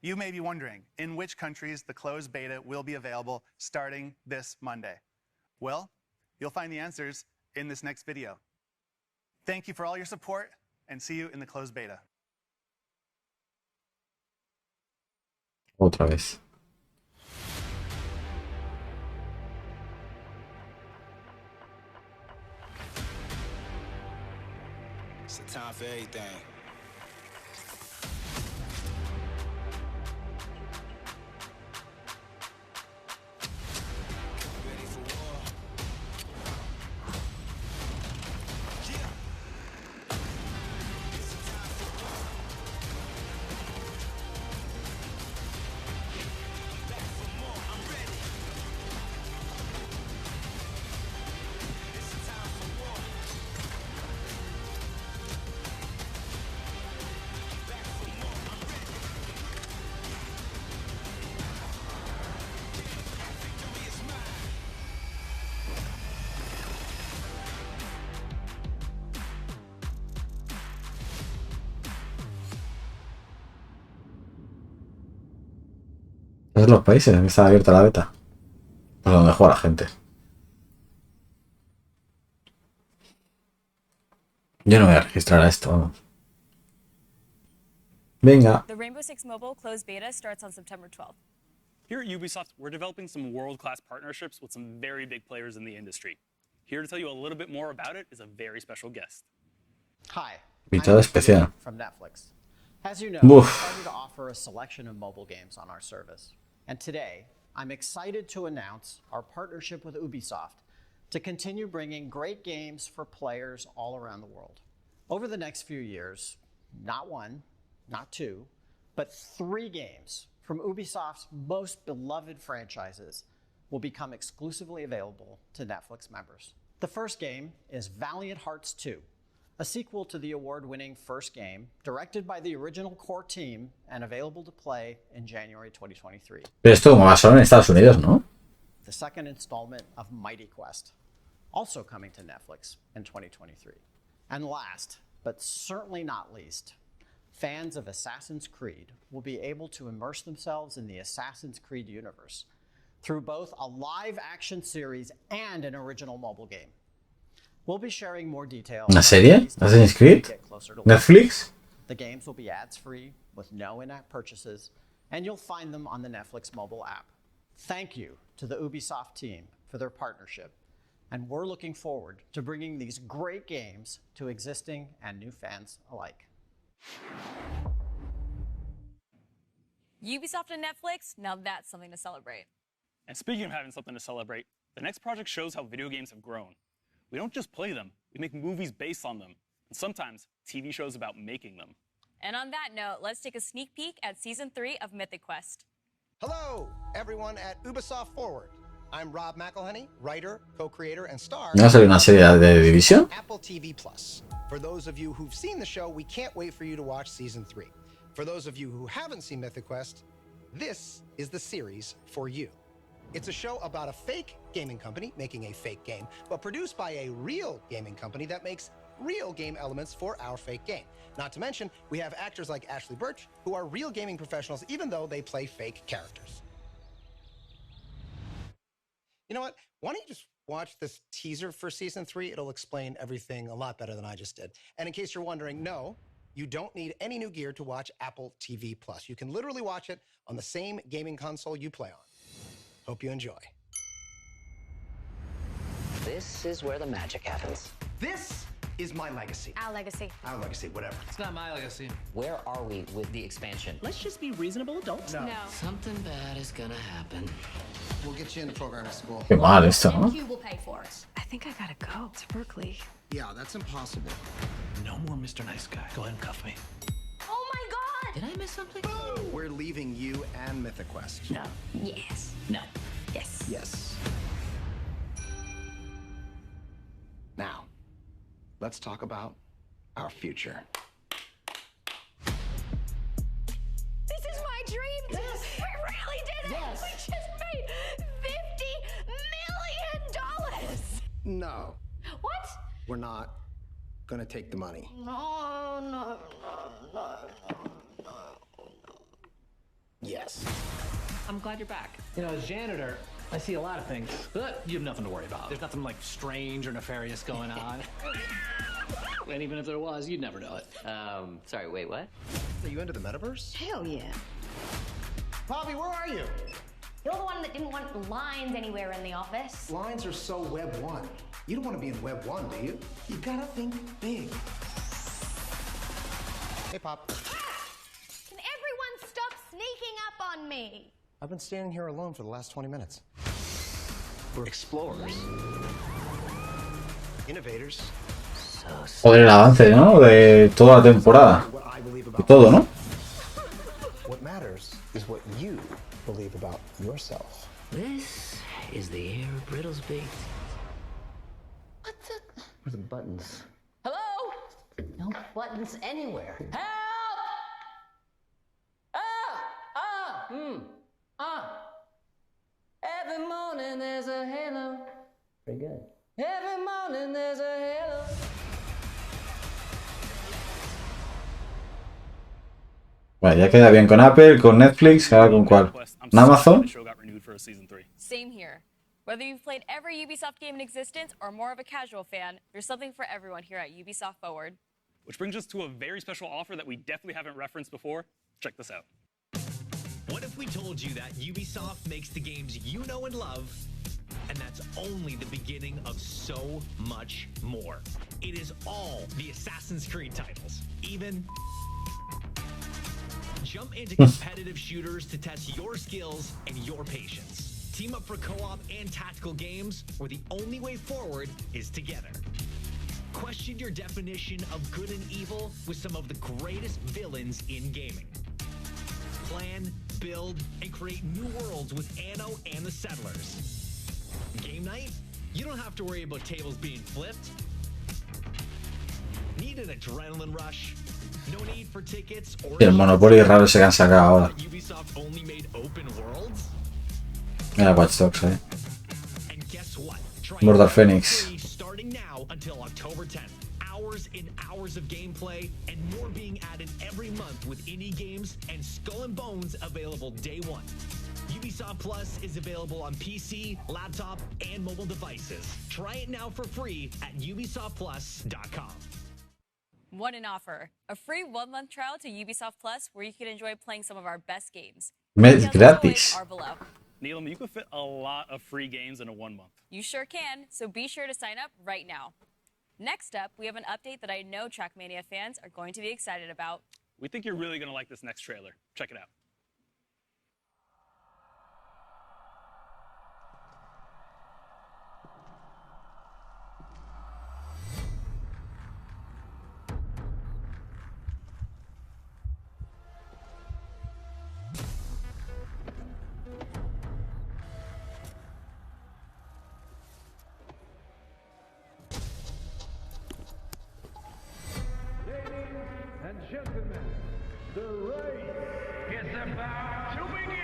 you may be wondering in which countries the closed beta will be available starting this Monday. Well, you'll find the answers in this next video. Thank you for all your support, and see you in the closed beta. Otra vez. It's a time for everything. Todos los países en que está abierta la beta. Pues donde juega la gente. Yo no voy a registrar a esto, vamos. Venga. The Rainbow Six Mobile closed beta starts on September 12th. Here at Ubisoft, we're developing some world-class partnerships with some very big players in the industry. Here to tell you a little bit more about it is a very special guest. Hi. Invitado especial. From Netflix. As you know, we started to offer a selection of mobile games on our service. And today, I'm excited to announce our partnership with Ubisoft to continue bringing great games for players all around the world. Over the next few years, not 1, not 2, but 3 games from Ubisoft's most beloved franchises will become exclusively available to Netflix members. The first game is Valiant Hearts 2, a sequel to the award-winning first game, directed by the original core team and available to play in January 2023. Pero esto como va solo en Estados Unidos, ¿no? The second installment of Mighty Quest, also coming to Netflix in 2023. And last, but certainly not least, fans of Assassin's Creed will be able to immerse themselves in the Assassin's Creed universe through both a live-action series and an original mobile game. We'll be sharing more details. ¿Una serie? Assassin's Creed? Netflix? The games will be ads-free with no in-app purchases, and you'll find them on the Netflix mobile app. Thank you to the Ubisoft team for their partnership, and we're looking forward to bringing these great games to existing and new fans alike. Ubisoft and Netflix, now that's something to celebrate. And speaking of having something to celebrate, the next project shows how video games have grown. We don't just play them, we make movies based on them, and sometimes TV shows about making them. And on that note, let's take a sneak peek at Season 3 of Mythic Quest. Hello, everyone at Ubisoft Forward. I'm Rob McElhenney, writer, co-creator, and star. ¿No sale una serie de Division? Apple TV Plus. For those of you who've seen the show, we can't wait for you to watch Season 3. For those of you who haven't seen Mythic Quest, this is the series for you. It's a show about a fake gaming company making a fake game, but produced by a real gaming company that makes real game elements for our fake game. Not to mention, we have actors like Ashley Birch, who are real gaming professionals even though they play fake characters. You know what? Why don't you just watch this teaser for Season 3? It'll explain everything a lot better than I just did. And in case you're wondering, no, you don't need any new gear to watch Apple TV+. You can literally watch it on the same gaming console you play on. Hope you enjoy. This is where the magic happens. This is my legacy. Our legacy. Our legacy, whatever. It's not my legacy. Where are we with the expansion? Let's just be reasonable adults. No. Something bad is gonna happen. We'll get you into programming school. Qué mal esto, ¿no? You will pay for it. I think I gotta go to Berkeley. Yeah, that's impossible. No more Mr. Nice Guy. Go ahead and cuff me. Oh my god! Did I miss something? We're leaving you and Mythic Quest. No. Yes. No. Yes. Yes. Now, let's talk about our future. This is my dream! Yes. We really did it! Yes. We just made $50 million! No, What? we're not gonna take the money. No. Yes. I'm glad you're back. You know, as janitor, I see a lot of things, but you have nothing to worry about. There's nothing like strange or nefarious going on. And even if there was, you'd never know it. Sorry, wait, what? Are you into the metaverse? Hell yeah. Bobby, where are you? You're the one that didn't want lines anywhere in the office. Lines are so Web 1. You don't want to be in Web 1, do you? You gotta think big. Hey, Pop. Can everyone stop sneaking up on me? I've been standing here alone for the last 20 minutes. We're explorers. Innovators. Joder, el avance, ¿no? De toda la temporada. Y todo, ¿no? What matters is what you believe about yourself. This is the air Brittle's baked. Where are the buttons? Hello? No buttons anywhere. Help! Every morning there's a halo. Pretty good. Every morning there's a halo. Vale, ya queda bien con Apple, con Netflix, ahora con cuál. ¿Con Amazon? Same here. Whether you've played every Ubisoft game in existence or more of a casual fan, there's something for everyone here at Ubisoft Forward. Which brings us to a very special offer that we definitely haven't referenced before. Check this out. What if we told you that Ubisoft makes the games you know and love, and that's only the beginning of so much more? It is all the Assassin's Creed titles, even... Jump into competitive shooters to test your skills and your patience. Team up for co-op and tactical games where the only way forward is together. Question your definition of good and evil with some of the greatest villains in gaming. Plan, build, and create new worlds with Anno and the Settlers. Game night? You don't have to worry about tables being flipped. Need an adrenaline rush? No need for tickets or El Monopoly raro ese que han sacado ahora. Ubisoft only made open worlds. Mira Watch Dogs, And guess what? Try Murder Phoenix. free starting now until October 10th. Hours and hours of gameplay and more being added every month with indie games and Skull and Bones available day one. Ubisoft Plus is available on PC, laptop, and mobile devices. Try it now for free at ubisoftplus.com. What an offer. A free 1-month trial to Ubisoft Plus where you can enjoy playing some of our best games. Mes gratis. Are below. Neelam, you can fit a lot of free games in a 1 month. You sure can, so be sure to sign up right now. Next up, we have an update that I know Trackmania fans are going to be excited about. We think you're really going to like this next trailer. Check it out. And gentlemen, the race is about to begin!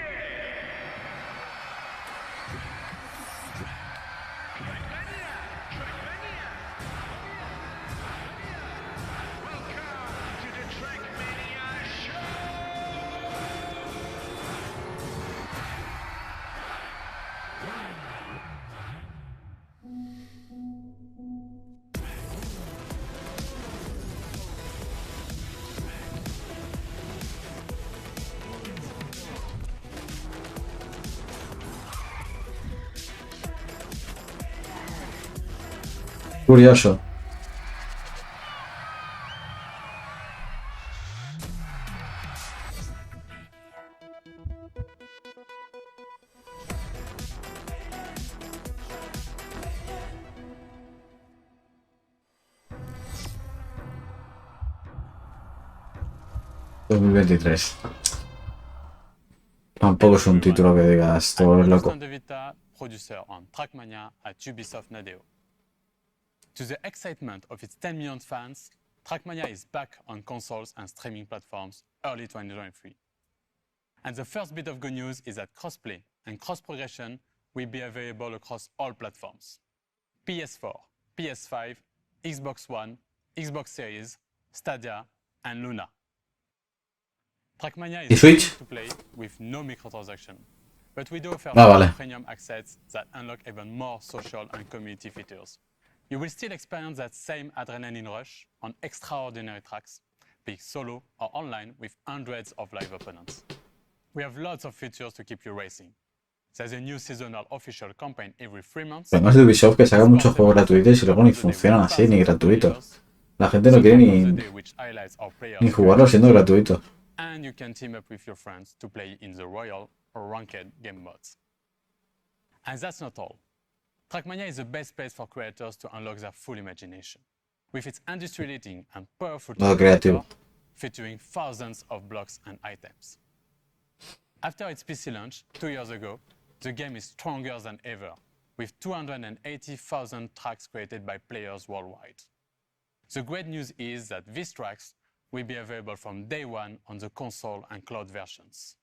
Curioso. ...2023... Tampoco es un título que digas, todo es loco. Producer on Trackmania at Ubisoft Nadeo. To the excitement of its 10 million fans, Trackmania is back on consoles and streaming platforms early 2023. And the first bit of good news is that crossplay and cross-progression will be available across all platforms. PS4, PS5, Xbox One, Xbox Series, Stadia, and Luna. Trackmania is free to play with no microtransaction, but we do offer premium access that unlock even more social and community features. You will still experience that same adrenaline rush on extraordinary tracks, be it solo or online with hundreds of live opponents. We have lots of features to keep you racing. There's a new seasonal official campaign every 3 months. Además de Ubisoft que saca muchos juegos gratuitos y luego ni funcionan así, ni gratuitos. La gente no quiere ni jugarlo siendo gratuito. And you can team up with your friends to play in the Royal or Ranked game modes. And that's not all. Trackmania is the best place for creators to unlock their full imagination, with its industry-leading and powerful creator featuring thousands of blocks and items. After its PC launch 2 years ago, the game is stronger than ever, with 280,000 tracks created by players worldwide. The great news is that these tracks will be available from day one on the console and cloud versions.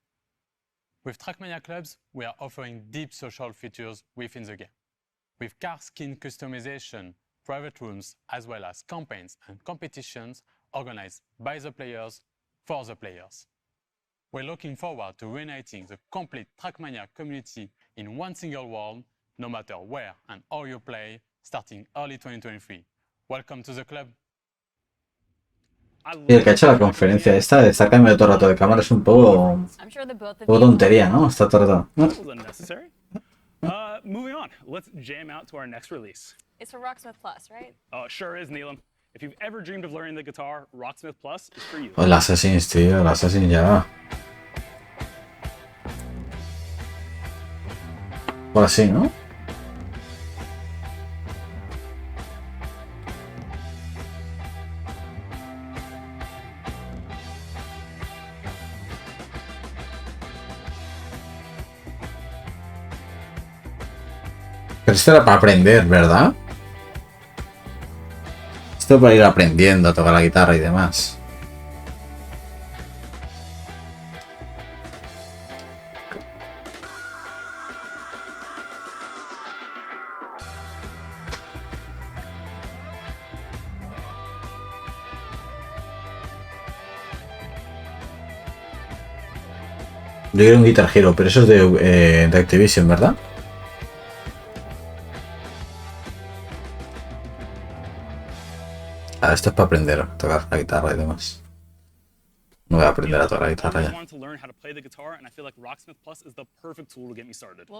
With Trackmania Clubs, we are offering deep social features within the game, with car skin customization, private rooms, as well as campaigns and competitions organized by the players for the players. We're looking forward to reuniting the complete Trackmania community in one single world, no matter where and how you play, starting early 2023. Welcome to the club. Y el que ha hecho la conferencia esta de estar cambiando todo el rato de cámara es un poco tontería, ¿no? Está todo el rato. Moving on, let's jam out to our next release. It's for Rocksmith Plus, right? Oh, it sure is, Neelam. If you've ever dreamed of learning the guitar, Rocksmith Plus is for you. El Assassin's, tío, el Assassin's ya. O así, ¿no? Pero esto era para aprender, ¿verdad? Esto para ir aprendiendo a tocar la guitarra y demás. Yo quiero un Guitar Hero, pero eso es de Activision, ¿verdad? Ah, esto es para aprender a tocar la guitarra y demás. No voy a aprender a tocar la guitarra ya. Well, if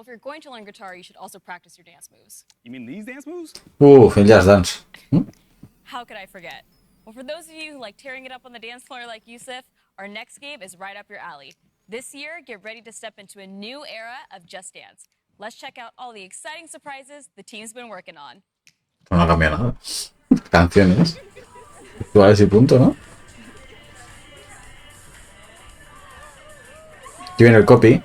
you're going to learn guitar, you should also practice your dance moves. You mean these dance moves? El Just Dance. How could I forget? Well, for those of you who like tearing it up on the dance floor like Yusuf, our next game is right up your alley. This year, get ready to step into a new era of Just Dance. Let's check out all the exciting surprises the team's been working on. No ha cambiado nada. Canciones. Iguales y punto, ¿no? Aquí viene el copy.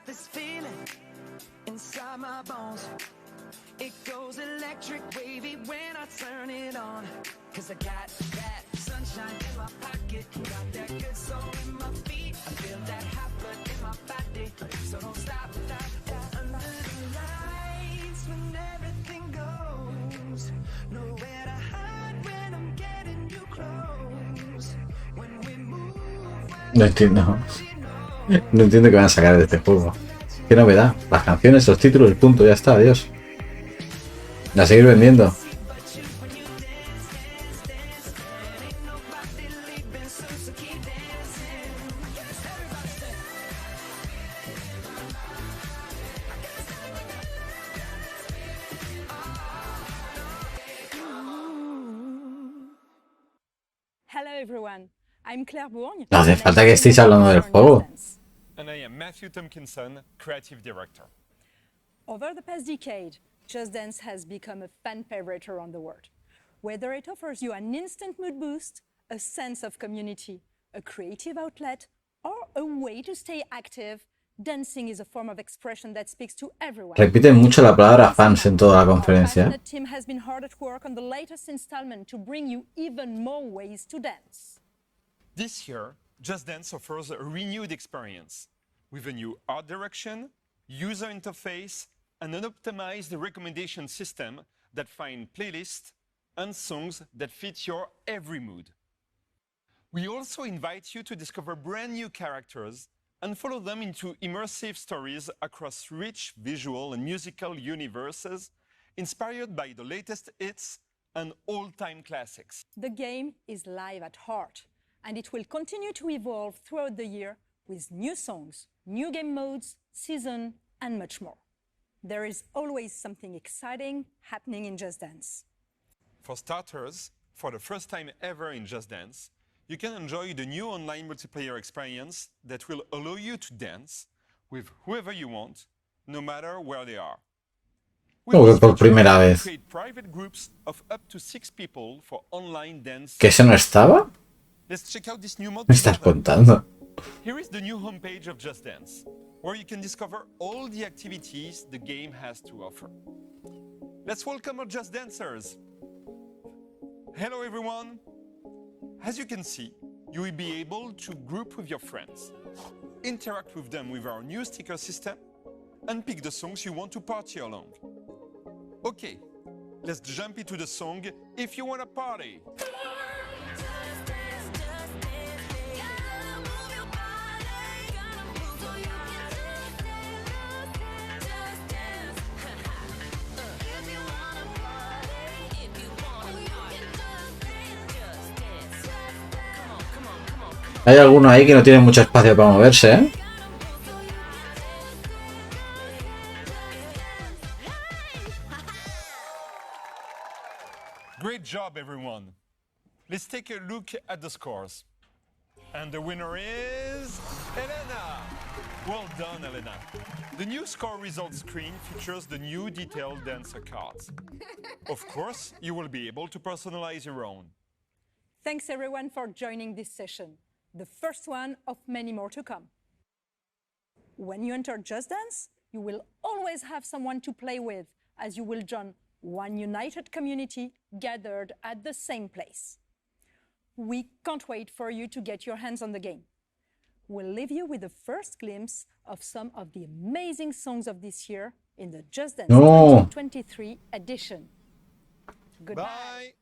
This feeling inside my bones, it goes electric wavy when I turn it on, 'cause I got that sunshine. sunshine in my pocket, got that good soul in my feet. I feel that hot blood in my body, so don't stop, stop, stop. Under the lights when everything goes, nowhere to hide when I'm getting you close. When we move, No entiendo. No entiendo qué van a sacar de este juego. Qué novedad. Las canciones, los títulos, el punto, ya está, adiós. A seguir vendiendo. Hello everyone, I'm Claire Bourgne. No hace falta que estéis hablando del juego. And I am Matthew Tompkinson, Creative Director. Over the past decade, Just Dance has become a fan favorite around the world. Whether it offers you an instant mood boost, a sense of community, a creative outlet, or a way to stay active, dancing is a form of expression that speaks to everyone. Repiten mucho la palabra fans en toda la conferencia. The team has been hard at work on the latest installment to bring you even more ways to dance. This year, Just Dance offers a renewed experience with a new art direction, user interface, and an optimized recommendation system that finds playlists and songs that fit your every mood. We also invite you to discover brand new characters and follow them into immersive stories across rich visual and musical universes inspired by the latest hits and all-time classics. The game is live at heart, and it will continue to evolve throughout the year with new songs, new game modes, season, and much more. There is always something exciting happening in Just Dance. For starters, for the first time ever in Just Dance, you can enjoy the new online multiplayer experience that will allow you to dance with whoever you want, no matter where they are. Por primera vez. Create private groups of up to 6 people for online dance. ¿Que ese no estaba? Let's check out this new mod. ¿Me estás contando? Here is the new homepage of Just Dance, where you can discover all the activities the game has to offer. Let's welcome our Just Dancers. Hello everyone. As you can see, you will be able to group with your friends, interact with them with our new sticker system, and pick the songs you want to party along. Okay, let's jump into the song If You Wanna Party. Hay algunos ahí que no tienen mucho espacio para moverse, ¿eh? Great job, everyone. Let's take a look at the scores. And the winner is Elena. Well done, Elena. The new score results screen features the new detailed dancer cards. Of course, you will be able to personalize your own. Thanks everyone for joining this session, the first one of many more to come. When you enter Just Dance, you will always have someone to play with, as you will join one united community gathered at the same place. We can't wait for you to get your hands on the game. We'll leave you with the first glimpse of some of the amazing songs of this year in the Just Dance 2023 edition. Goodbye. Bye.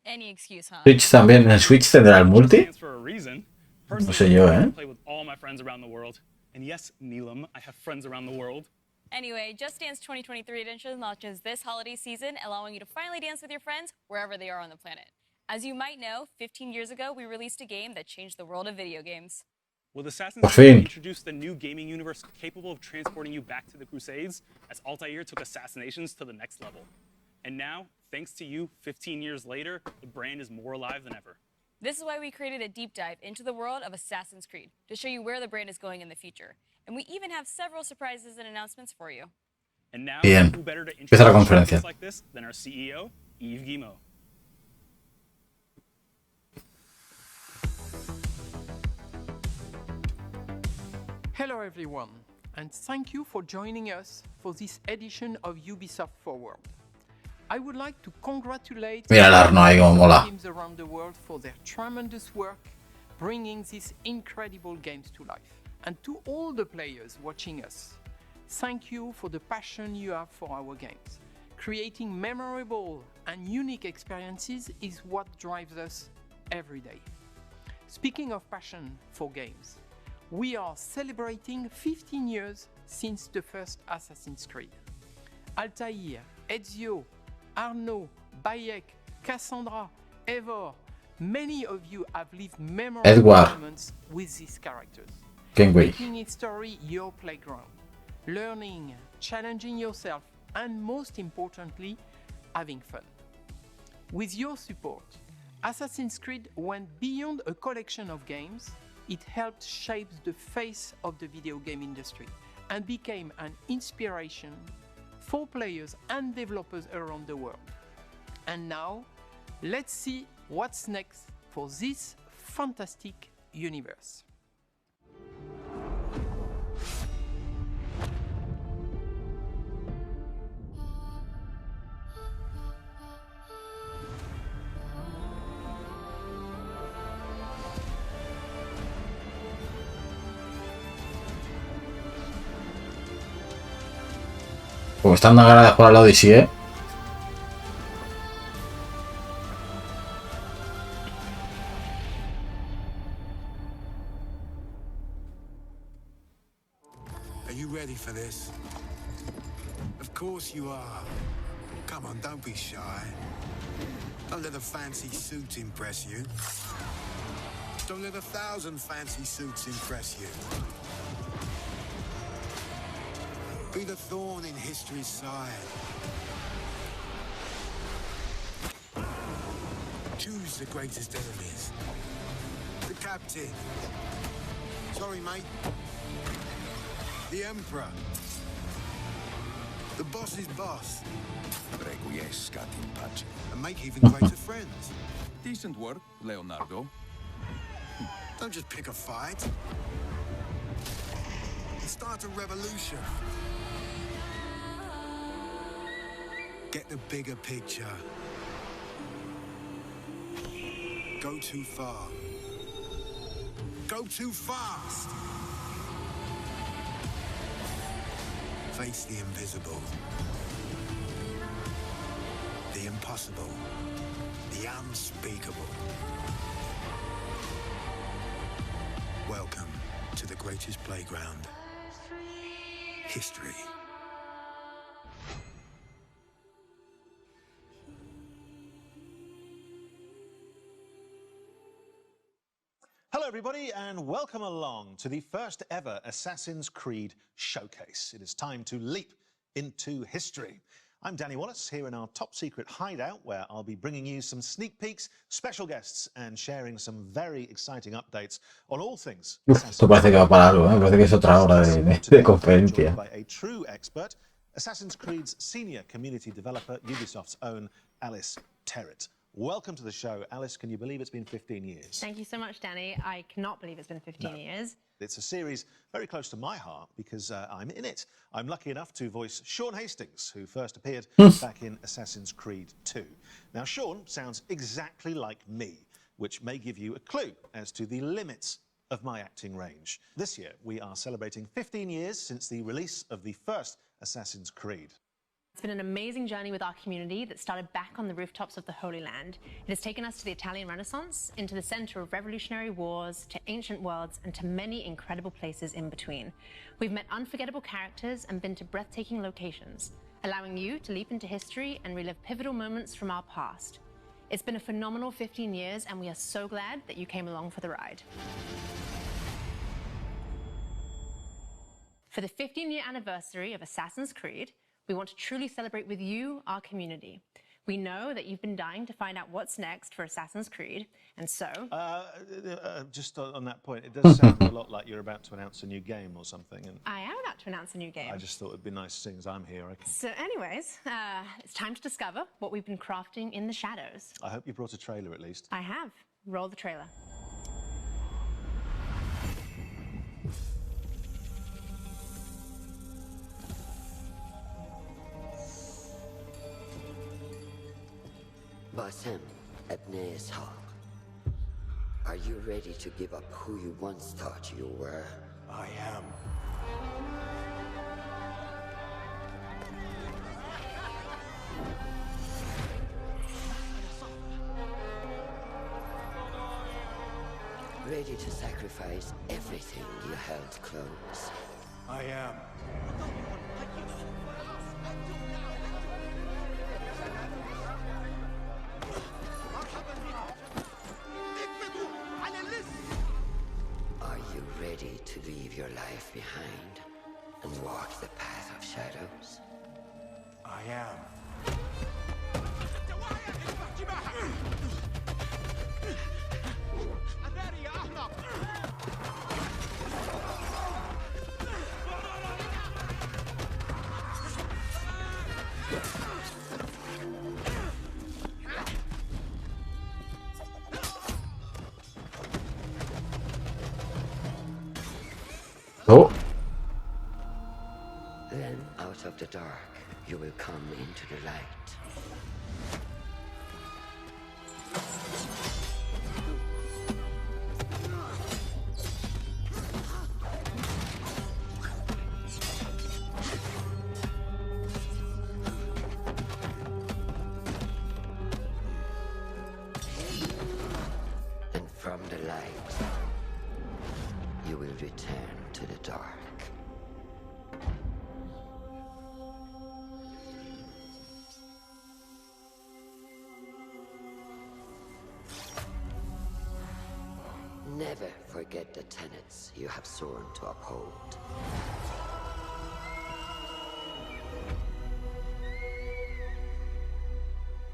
Any excuse, huh? Switch también. ¿En Switch tendrá el multi? No sé yo, ¿eh? Play with all my friends around the world. And yes, Neelam, I have friends around the world. Anyway, Just Dance 2023 edition launches this holiday season, allowing you to finally dance with your friends wherever they are on the planet. As you might know, 15 years ago, we released a game that changed the world of video games. With Assassin's Por Creed fin. introduced a new gaming universe capable of transporting you back to the Crusades, as Altair took assassinations to the next level. And now, thanks to you, 15 years later, the brand is more alive than ever. This is why we created a deep dive into the world of Assassin's Creed, to show you where the brand is going in the future. And we even have several surprises and announcements for you. And now, Bien. who better to Empieza la introduce conferencia. showcase like this than our CEO, Yves Guillemot. Hello everyone, and thank you for joining us for this edition of Ubisoft Forward. I would like to congratulate Mira el Arno ahí como mola. teams around the world for their tremendous work bringing these incredible games to life. And to all the players watching us, thank you for the passion you have for our games. Creating memorable and unique experiences is what drives us every day. Speaking of passion for games, we are celebrating 15 years since the first Assassin's Creed. Altair, Ezio, Arnaud, Bayek, Cassandra, Eivor, many of you have lived memorable Edward. moments with these characters. Kenway. Making its story your playground, learning, challenging yourself, and most importantly, having fun. With your support, Assassin's Creed went beyond a collection of games. It helped shape the face of the video game industry and became an inspiration for players and developers around the world. And now, let's see what's next for this fantastic universe. Como están dando ganas de jugar a la Odyssey, ¿eh? Are you ready for this? Of course you are. Come on, don't be shy. Don't let a fancy suit impress you. Don't let 1,000 fancy suits impress you. Be the thorn in history's side. Choose the greatest enemies. The captain. Sorry, mate. The emperor. The boss's boss. Requiescat in pace. And make even greater friends. Decent work, Leonardo. Don't just pick a fight. Start a revolution. Get the bigger picture. Go too far. Go too fast. Face the invisible. The impossible. The unspeakable. Welcome to the greatest playground. History. Hello everybody and welcome along to the first ever Assassin's Creed showcase. It is time to leap into history. I'm Danny Wallace here in our top secret hideout where I'll be bringing you some sneak peeks, special guests and sharing some very exciting updates on all things. Esto parece que va para algo, ¿eh? Parece que es otra hora de conferencia. By a true expert, Assassin's Creed's senior community developer, Ubisoft's own Alice Terrett. Welcome to the show. Alice, can you believe it's been 15 years? Thank you so much, Danny. I cannot believe it's been 15 years. It's a series very close to my heart because I'm in it. I'm lucky enough to voice Sean Hastings, who first appeared back in Assassin's Creed 2. Now, Sean sounds exactly like me, which may give you a clue as to the limits of my acting range. This year, we are celebrating 15 years since the release of the first Assassin's Creed. It's been an amazing journey with our community that started back on the rooftops of the Holy Land. It has taken us to the Italian Renaissance, into the center of revolutionary wars, to ancient worlds, and to many incredible places in between. We've met unforgettable characters and been to breathtaking locations, allowing you to leap into history and relive pivotal moments from our past. It's been a phenomenal 15 years, and we are so glad that you came along for the ride. For the 15-year anniversary of Assassin's Creed, we want to truly celebrate with you, our community. We know that you've been dying to find out what's next for Assassin's Creed, and so... Just on that point, it does sound a lot like you're about to announce a new game or something. And I am about to announce a new game. I just thought it'd be nice, seeing as I'm here. So anyways, it's time to discover what we've been crafting in the shadows. I hope you brought a trailer at least. I have. Roll the trailer. Basim Ebne Ishaq, are you ready to give up who you once thought you were? I am. Ready to sacrifice everything you held close? I am. Are you ready to leave your life behind and walk the path of shadows? I am. Oh. Then out of the dark, you will come into the light. And from the light, you will return to the dark. Never forget the tenets you have sworn to uphold.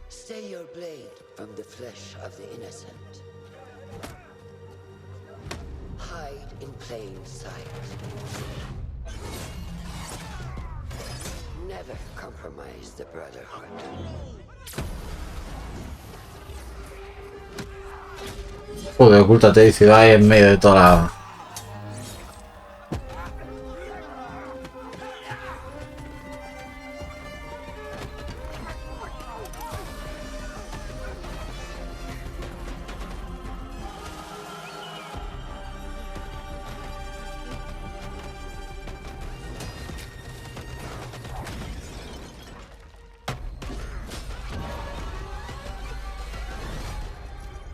Stay your blade from the flesh of the innocent. Hide in plain sight. Never compromise the Brotherhood. Joder, ocúltate, dice, va ahí en medio de toda la...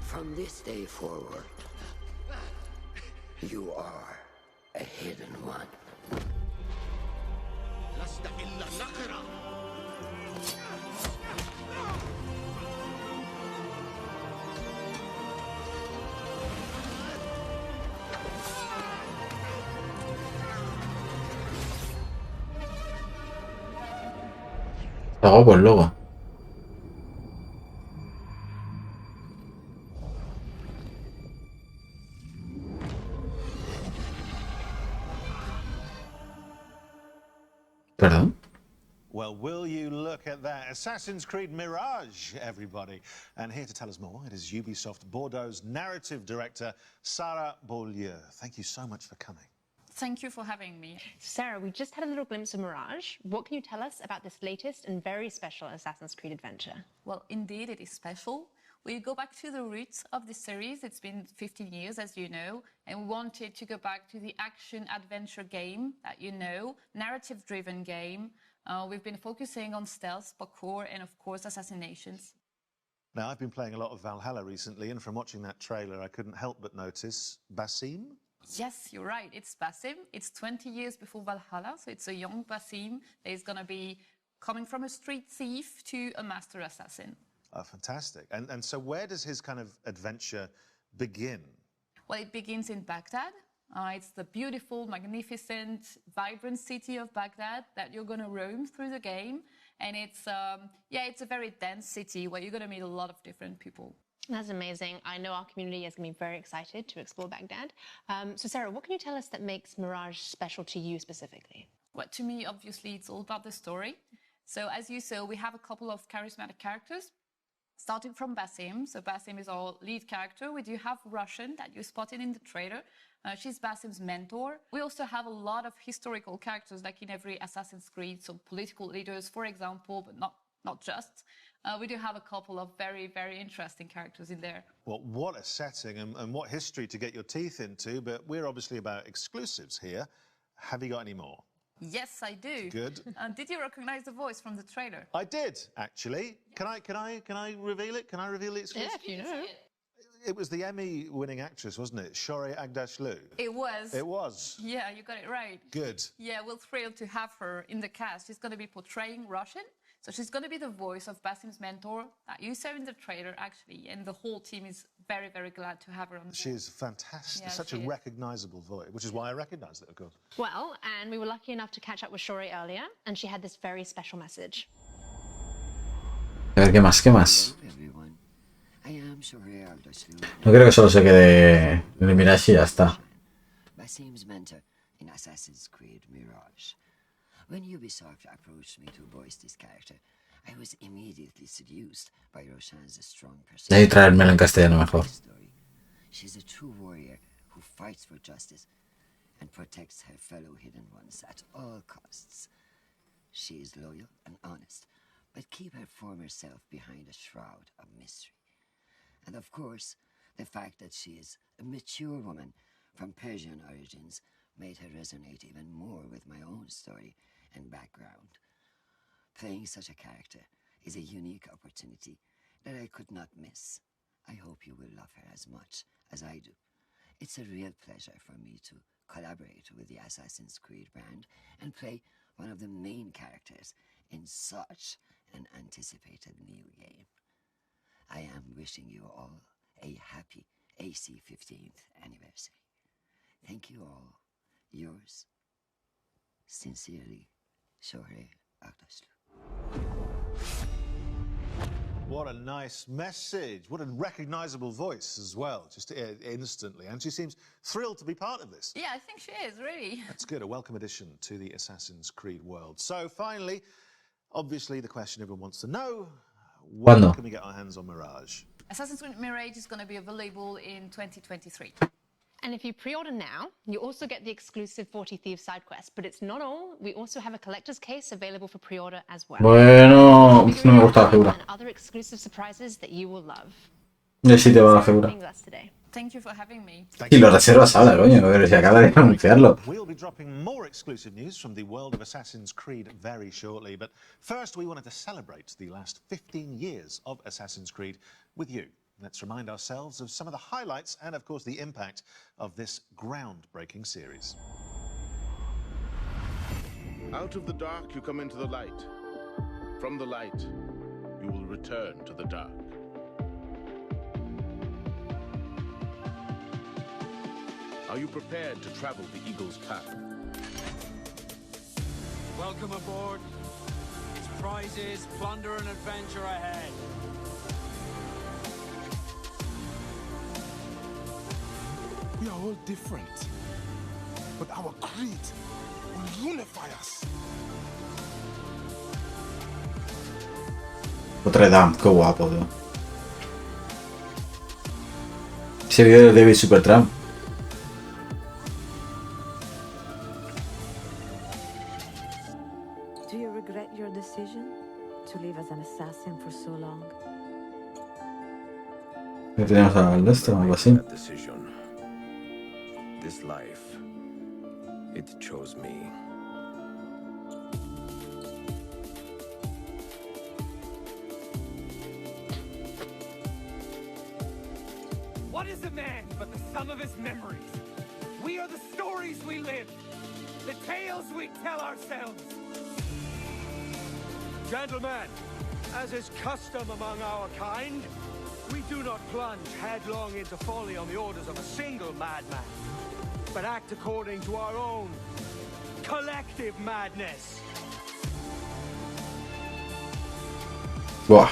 From this day forward, you are a hidden one. Está guapo el logo. Perdón. Well, will you look at that? Assassin's Creed Mirage, everybody. And here to tell us more, it is Ubisoft Bordeaux's narrative director, Sarah Beaulieu. Thank you so much for coming. Thank you for having me. Sarah, we just had a little glimpse of Mirage. What can you tell us about this latest and very special Assassin's Creed adventure? Well, indeed, it is special. We go back to the roots of the series. It's been 15 years, as you know, and we wanted to go back to the action-adventure game that you know, narrative-driven game. We've been focusing on stealth, parkour, and of course, assassinations. Now, I've been playing a lot of Valhalla recently, and from watching that trailer, I couldn't help but notice Basim. Yes, you're right. It's Basim. It's 20 years before Valhalla, so it's a young Basim that is going to be coming from a street thief to a master assassin. Oh, fantastic. And so where does his kind of adventure begin? Well, it begins in Baghdad. It's the beautiful, magnificent, vibrant city of Baghdad that you're going to roam through the game. And it's a very dense city where you're going to meet a lot of different people. That's amazing. I know our community is going to be very excited to explore Baghdad. So Sarah, what can you tell us that makes Mirage special to you specifically? Well, to me, obviously, it's all about the story. So as you saw, we have a couple of charismatic characters, starting from Basim. So Basim is our lead character. We do have Russian that you spotted in the trailer. She's Basim's mentor. We also have a lot of historical characters, like in every Assassin's Creed, so political leaders, for example, but not just. We do have a couple of very, very interesting characters in there. Well, what a setting and what history to get your teeth into, but we're obviously about exclusives here. Have you got any more? Yes, I do. Good. Did you recognize the voice from the trailer? I did, actually. Yes. Can I reveal it? Can I reveal the exclusive? Yeah, if you know. It was the Emmy-winning actress, wasn't it? Shorey Aghdashloo. It was. It was. Yeah, you got it right. Good. Yeah, we're thrilled to have her in the cast. She's going to be portraying Russian. So she's going to be the voice of Basim's mentor that you saw in the trailer, actually. And the whole team is very, very glad to have her on board. She is fantastic. Yeah, such a recognizable voice, which is why I recognized it, of course. Well, and we were lucky enough to catch up with Shorey earlier, and she had this very special message. A ver, ¿qué más? ¿Qué más? I am Shorey Aghdashloo. No creo que solo se quede en el Mirage y ya está. Basim's mentor in Assassin's Creed Mirage. When Ubisoft approached me to voice this character, I was immediately seduced by Roshan's strong Y ahí traérmelo en castellano mejor. She's a true warrior who fights for justice and protects her fellow hidden ones at all costs. She is loyal and honest, but keep her former self behind a shroud of mystery. And of course, the fact that she is a mature woman from Persian origins made her resonate even more with my own story and background. Playing such a character is a unique opportunity that I could not miss. I hope you will love her as much as I do. It's a real pleasure for me to collaborate with the Assassin's Creed brand and play one of the main characters in such an anticipated new game. I am wishing you all a happy AC 15th anniversary. Thank you all. Yours, sincerely, Shorey Aghdashloo. What a nice message. What a recognizable voice as well, just instantly. And she seems thrilled to be part of this. Yeah, I think she is, really. That's good. A welcome addition to the Assassin's Creed world. So finally, obviously the question everyone wants to know, when can we get our hands on Mirage? Assassin's Creed Mirage is going to be available in 2023. And if you pre-order now, you also get the exclusive 40 Thieves side quest. But it's not all. We also have a collector's case available for pre-order as well. Bueno, no me gusta la figura. And other exclusive surprises that you will love. Yo sí te va la figura. Thank you for having me. Y lo reservas ahora, coño, pero si acaba de anunciarlo. We'll be dropping more exclusive news from the world of Assassin's Creed very shortly, but first we wanted to celebrate the last 15 years of Assassin's Creed with you. Let's remind ourselves of some of the highlights and, of course, the impact of this groundbreaking series. Out of the dark, you come into the light. From the light, you will return to the dark. Are you prepared to travel the Eagle's path? Welcome aboard. Prizes, plunder, and adventure ahead. We are all different, but our creed will unify us. Notre Dame, qué guapo, tío. Ese vídeo de David Supertramp. Do you regret your decision to live as an assassin for so long? ¿Qué tenemos al esto o algo así? This life, it chose me. What is a man but the sum of his memories? We are the stories we live, the tales we tell ourselves. Gentlemen, as is custom among our kind, we do not plunge headlong into folly on the orders of a single madman. but act according to our own collective madness. Buah.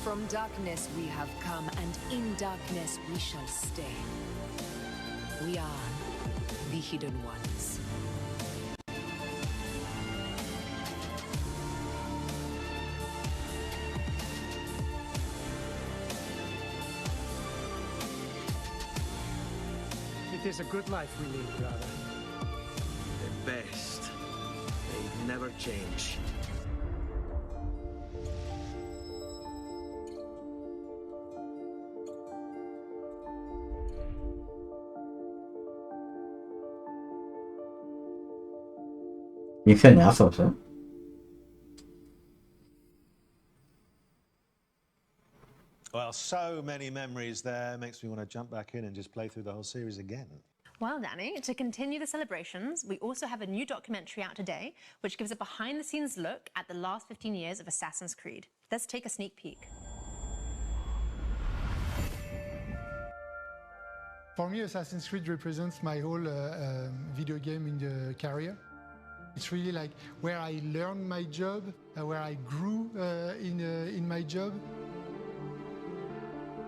From darkness we have come, and in darkness we shall stay. We are the Hidden Ones. It is a good life we lead, brother. The best. They never change. Ingeniosos, ¿eh? Well, so many memories there. Makes me want to jump back in and just play through the whole series again. Well, Danny, to continue the celebrations, we also have a new documentary out today, which gives a behind-the-scenes look at the last 15 years of Assassin's Creed. Let's take a sneak peek. For me, Assassin's Creed represents my whole video game in the career. It's really like where I learned my job, where I grew in my job.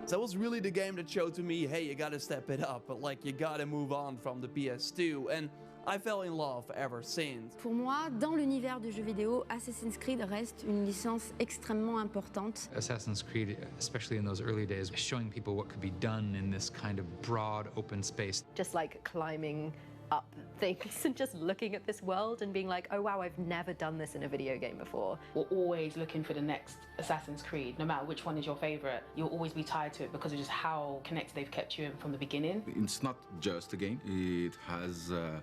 That was really the game that showed to me, hey, you gotta step it up, but like you gotta move on from the PS2, and I fell in love ever since. Pour moi, dans l'univers du jeu vidéo, Assassin's Creed reste une licence extrêmement importante. Assassin's Creed, especially in those early days, showing people what could be done in this kind of broad open space. Just like climbing up things and just looking at this world and being like, oh wow, I've never done this in a video game before. We're always looking for the next Assassin's Creed. No matter which one is your favorite, you'll always be tied to it because of just how connected they've kept you in from the beginning. It's not just a game, it has a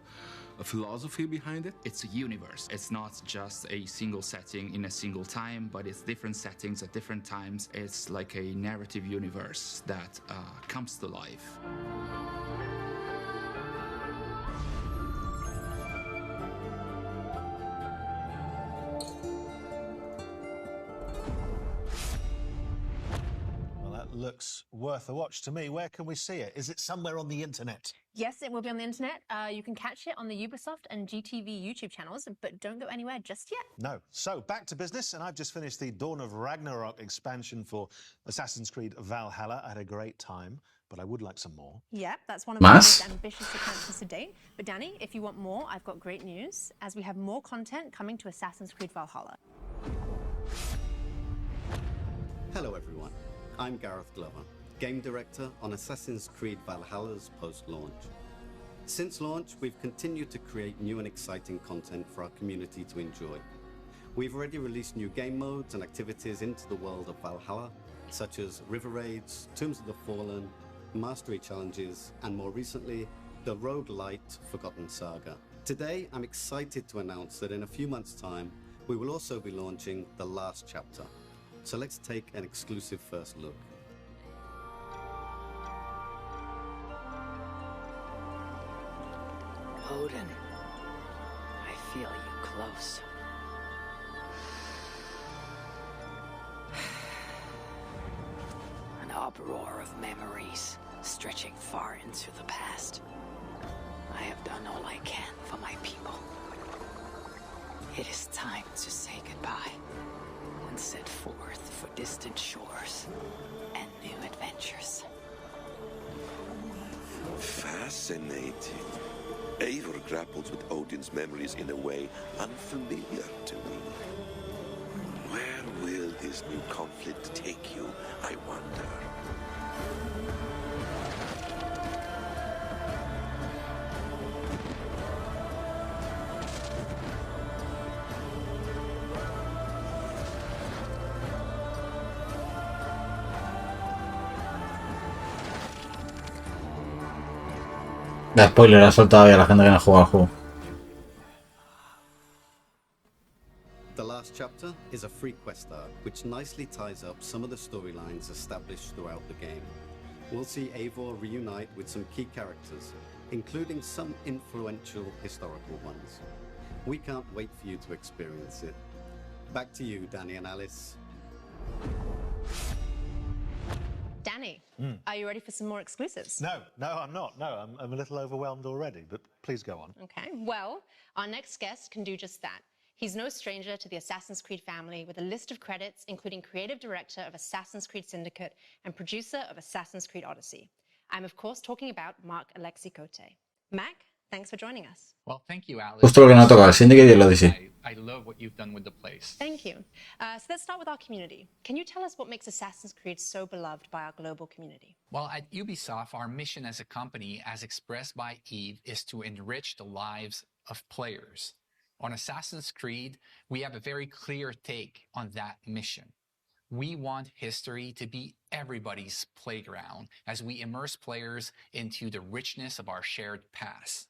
philosophy behind it. It's a universe. It's not just a single setting in a single time, but it's different settings at different times. It's like a narrative universe that comes to life. Looks worth a watch to me. Where can we see it? Is it somewhere on the internet? Yes, it will be on the internet. You can catch it on the Ubisoft and GTV YouTube channels, but don't go anywhere just yet. No. So back to business, and I've just finished the Dawn of Ragnarok expansion for Assassin's Creed Valhalla. I had a great time, but I would like some more. Yeah, that's one of my most ambitious expansions to date. But Danny, if you want more, I've got great news, as we have more content coming to Assassin's Creed Valhalla. Hello everyone. I'm Gareth Glover, Game Director on Assassin's Creed Valhalla's post-launch. Since launch, we've continued to create new and exciting content for our community to enjoy. We've already released new game modes and activities into the world of Valhalla, such as River Raids, Tombs of the Fallen, Mastery Challenges, and more recently, the roguelite Forgotten Saga. Today, I'm excited to announce that in a few months' time, we will also be launching the last chapter. So let's take an exclusive first look. Odin, I feel you close. An uproar of memories stretching far into the past. I have done all I can for my people. It is time to say goodbye. And set forth for distant shores and new adventures. Fascinating. Eivor grapples with Odin's memories in a way unfamiliar to me. Where will this new conflict take you, I wonder? Da spoiler, ha soltado ya la gente que no ha jugado al juego. The last chapter is a free quest arc, which nicely ties up some of the storylines established throughout the game. We'll see Eivor reunite with some key characters, including some influential historical ones. We can't wait for you to experience it. Back to you, Danny and Alice. Danny, Are you ready for some more exclusives? No, I'm not. No, I'm a little overwhelmed already, but please go on. Okay, well, our next guest can do just that. He's no stranger to the Assassin's Creed family with a list of credits, including creative director of Assassin's Creed Syndicate and producer of Assassin's Creed Odyssey. I'm, of course, talking about Marc Alexis Cote. Mac, thanks for joining us. Well, thank you, Alice. Justo lo que no toca, el Syndicate y el Odyssey. I love what you've done with the place. Thank you. So let's start with our community. Can you tell us what makes Assassin's Creed so beloved by our global community? Well, at Ubisoft, our mission as a company, as expressed by Eve, is to enrich the lives of players. On Assassin's Creed, we have a very clear take on that mission. We want history to be everybody's playground as we immerse players into the richness of our shared past.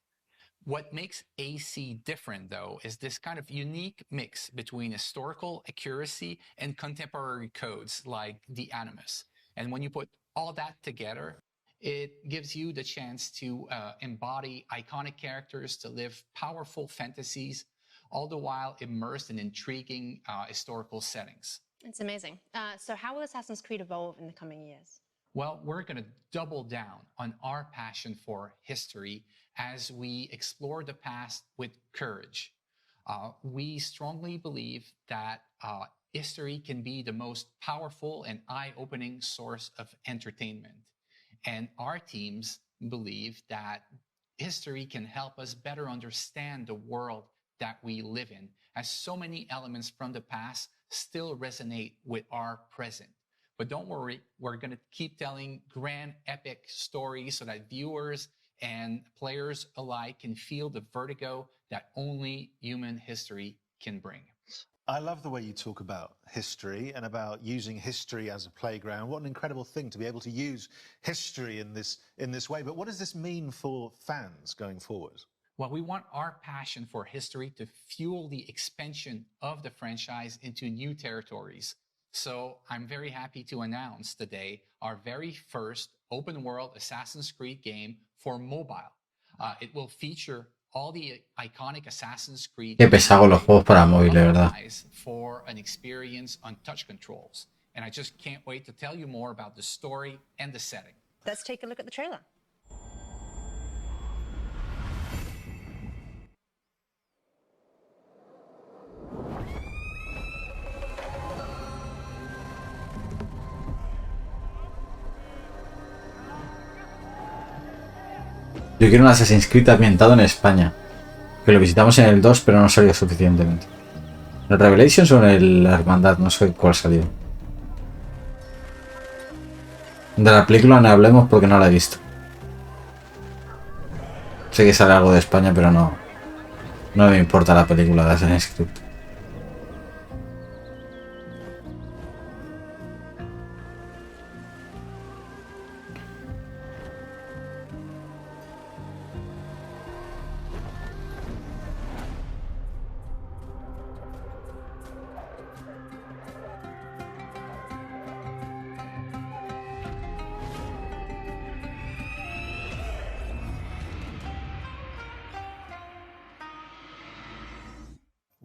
What makes AC different, though, is this kind of unique mix between historical accuracy and contemporary codes like the Animus. And when you put all that together, it gives you the chance to embody iconic characters, to live powerful fantasies, all the while immersed in intriguing historical settings. It's amazing. So how will Assassin's Creed evolve in the coming years? Well, we're going to double down on our passion for history as we explore the past with courage. We strongly believe that history can be the most powerful and eye-opening source of entertainment. And our teams believe that history can help us better understand the world that we live in, as so many elements from the past still resonate with our present. But don't worry, we're going to keep telling grand, epic stories so that viewers and players alike can feel the vertigo that only human history can bring. I love the way you talk about history and about using history as a playground. What an incredible thing to be able to use history in this way. But what does this mean for fans going forward? Well, we want our passion for history to fuel the expansion of the franchise into new territories. So I'm very happy to announce today our very first open-world Assassin's Creed game for mobile. It will feature all the iconic Assassin's Creed Qué pesado los juegos para móvil, de verdad. For an experience on touch controls. And I just can't wait to tell you more about the story and the setting. Let's take a look at the trailer. Yo quiero un Assassin's Creed ambientado en España. Que lo visitamos en el 2, pero no salió suficientemente. ¿El Revelations o la Hermandad? No sé cuál salió. De la película no hablemos porque no la he visto. Sé que sale algo de España, pero no me importa la película de Assassin's Creed.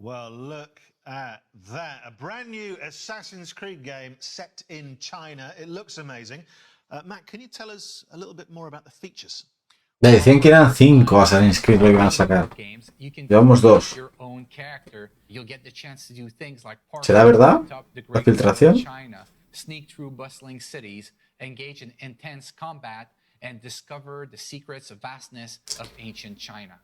Well, look at that. A brand new Assassin's Creed game set in China. It looks amazing. Matt, can you tell us a little bit more about the features? Me decían que eran 5 Assassin's Creed lo que iban a sacar. Llevamos 2. ¿Será verdad? ¿La filtración? Sneak through bustling cities, engage in intense combat, and discover the secrets of vastness of ancient China.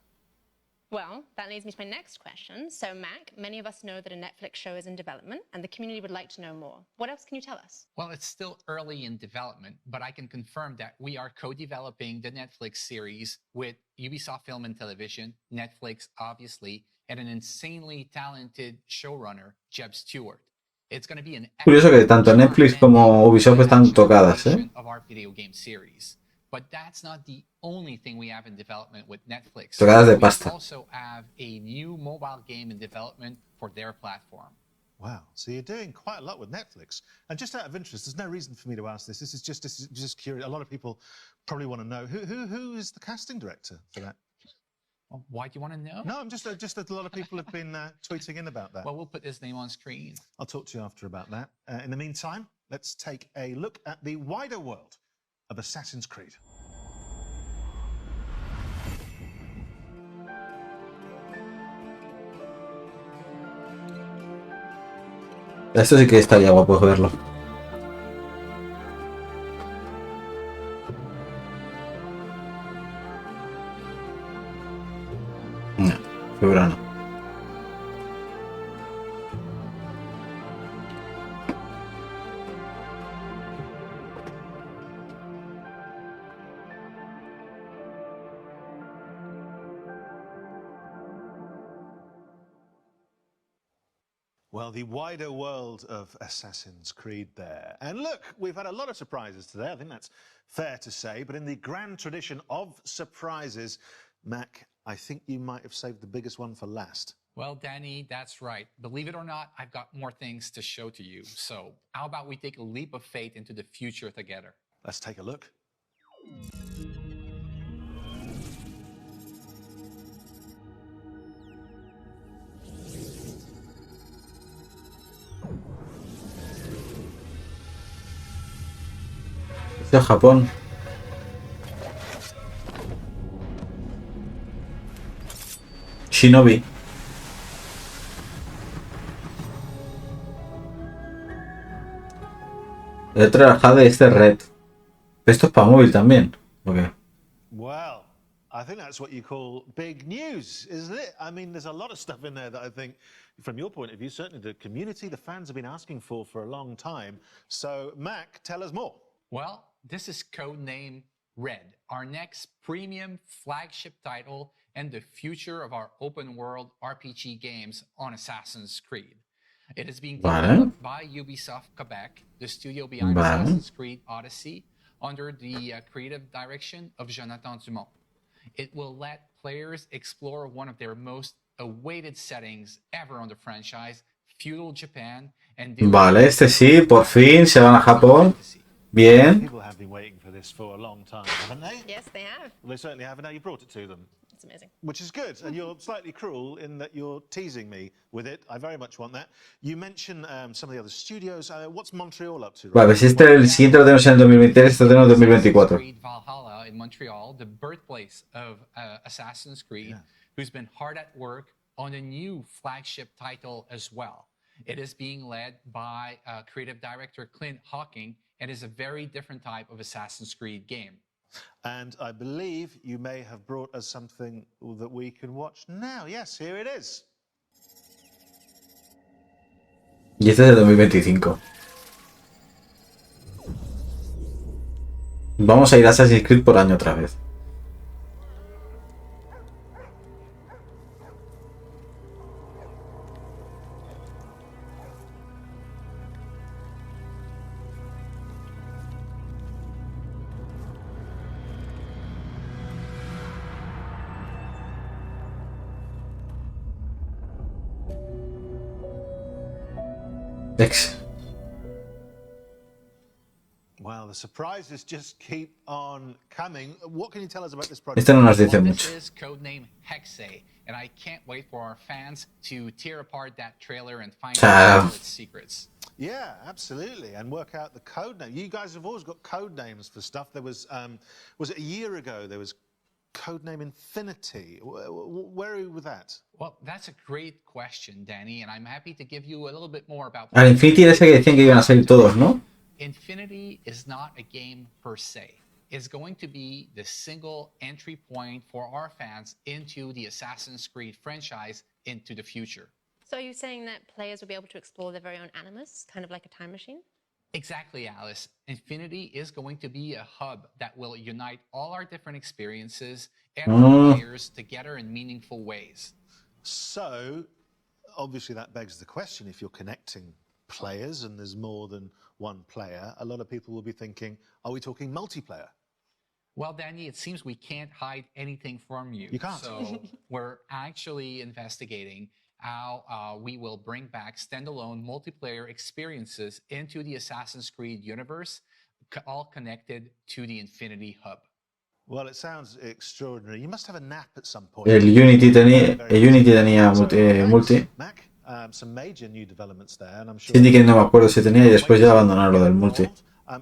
Well, that leads me to my next question. So, Mac, many of us know that a Netflix show is in development, and the community would like to know more. What else can you tell us? Well, it's still early in development, but I can confirm that we are co-developing the Netflix series with Ubisoft Film and Television, Netflix, obviously, and an insanely talented showrunner, Jeb Stewart. It's going to be an curioso que tanto Netflix como Ubisoft están tocadas, ¿eh? Of our video game series. But that's not the only thing we have in development with Netflix. Tocadas de pasta. We also have a new mobile game in development for their platform. Wow, so you're doing quite a lot with Netflix. And just out of interest, there's no reason for me to ask this. This is just curious. A lot of people probably want to know who is the casting director for that. Well, why do you want to know? No, I'm just a lot of people have been tweeting in about that. Well, we'll put his name on screen. I'll talk to you after about that. In the meantime, let's take a look at the wider world of Assassin's Creed. Esto sí que estaría guapo verlo. No, figura no. Well, the wider world of Assassin's Creed there. And look, we've had a lot of surprises today. I think that's fair to say. But in the grand tradition of surprises, Mac, I think you might have saved the biggest one for last. Well, Danny, that's right. Believe it or not, I've got more things to show to you. So how about we take a leap of faith into the future together? Let's take a look. Esto es Japón. Shinobi. El otro era Jade, este Red. Esto es para móvil también. Okay. Well, I think that's what you call big news, isn't it? I mean, there's a lot of stuff in there that I think, from your point of view, certainly the community, the fans have been asking for a long time. So, Mac, tell us more. Well, this is codename Red, our next premium flagship title and the future of our open world RPG games on Assassin's Creed. It is being developed by Ubisoft Quebec, the studio behind Assassin's Creed Odyssey, under the creative direction of Jonathan Dumont. It will let players explore one of their most awaited settings ever on the franchise, feudal Japan, and vale, este sí, por fin se van a Japón. Bien. People have been waiting for this for a long time, haven't they? Yes, they have. Well, they certainly have, and now you brought it to them. It's amazing. Which is good, and you're slightly cruel in that you're teasing me with it. I very much want that. You mentioned some of the other studios. What's Montreal up to? Vale, si el siguiente lo tenemos en el 2023, este lo tenemos en 2024. Valhalla in Montreal, the birthplace of Assassin's Creed, who's been hard at work on a new flagship title as well. It is being led by creative director Clint Hawking, and is a very different type of Assassin's Creed game. And I believe you may have brought us something that we can watch now. Yes, here it is. Y este es de 2025. Vamos a ir a Assassin's Creed por año otra vez. Well, the surprises just keep on coming. What can you tell us about this project? Este no nos dice mucho. This is codename Hexe, and I can't wait for our fans to tear apart that trailer and find out its secrets. Yeah, absolutely, and work out the code name. You guys have always got code names for stuff. There was it a year ago? There was codename Infinity. Where are you with that? Well, that's a great question, Danny, and I'm happy to give you a little bit more about. Al Infinity ese que decían que iban a salir todos, ¿no? Infinity is not a game per se. It's going to be the single entry point for our fans into the Assassin's Creed franchise into the future. So you're saying that players will be able to explore their very own animus, kind of like a time machine? Exactly, Alice. Infinity is going to be a hub that will unite all our different experiences and our players together in meaningful ways. So, obviously that begs the question, if you're connecting players and there's more than one player, a lot of people will be thinking, are we talking multiplayer? Well, Danny, it seems we can't hide anything from you. You can't. So we're actually investigating how we will bring back standalone multiplayer experiences into the Assassin's Creed universe, all connected to the Infinity Hub. Well, it sounds extraordinary. You must have a nap at some point. El Unity tenía multi. Mac, some major new developments there, and I'm sure. Syndicate no me acuerdo si tenía y después ya abandonaron lo del multi.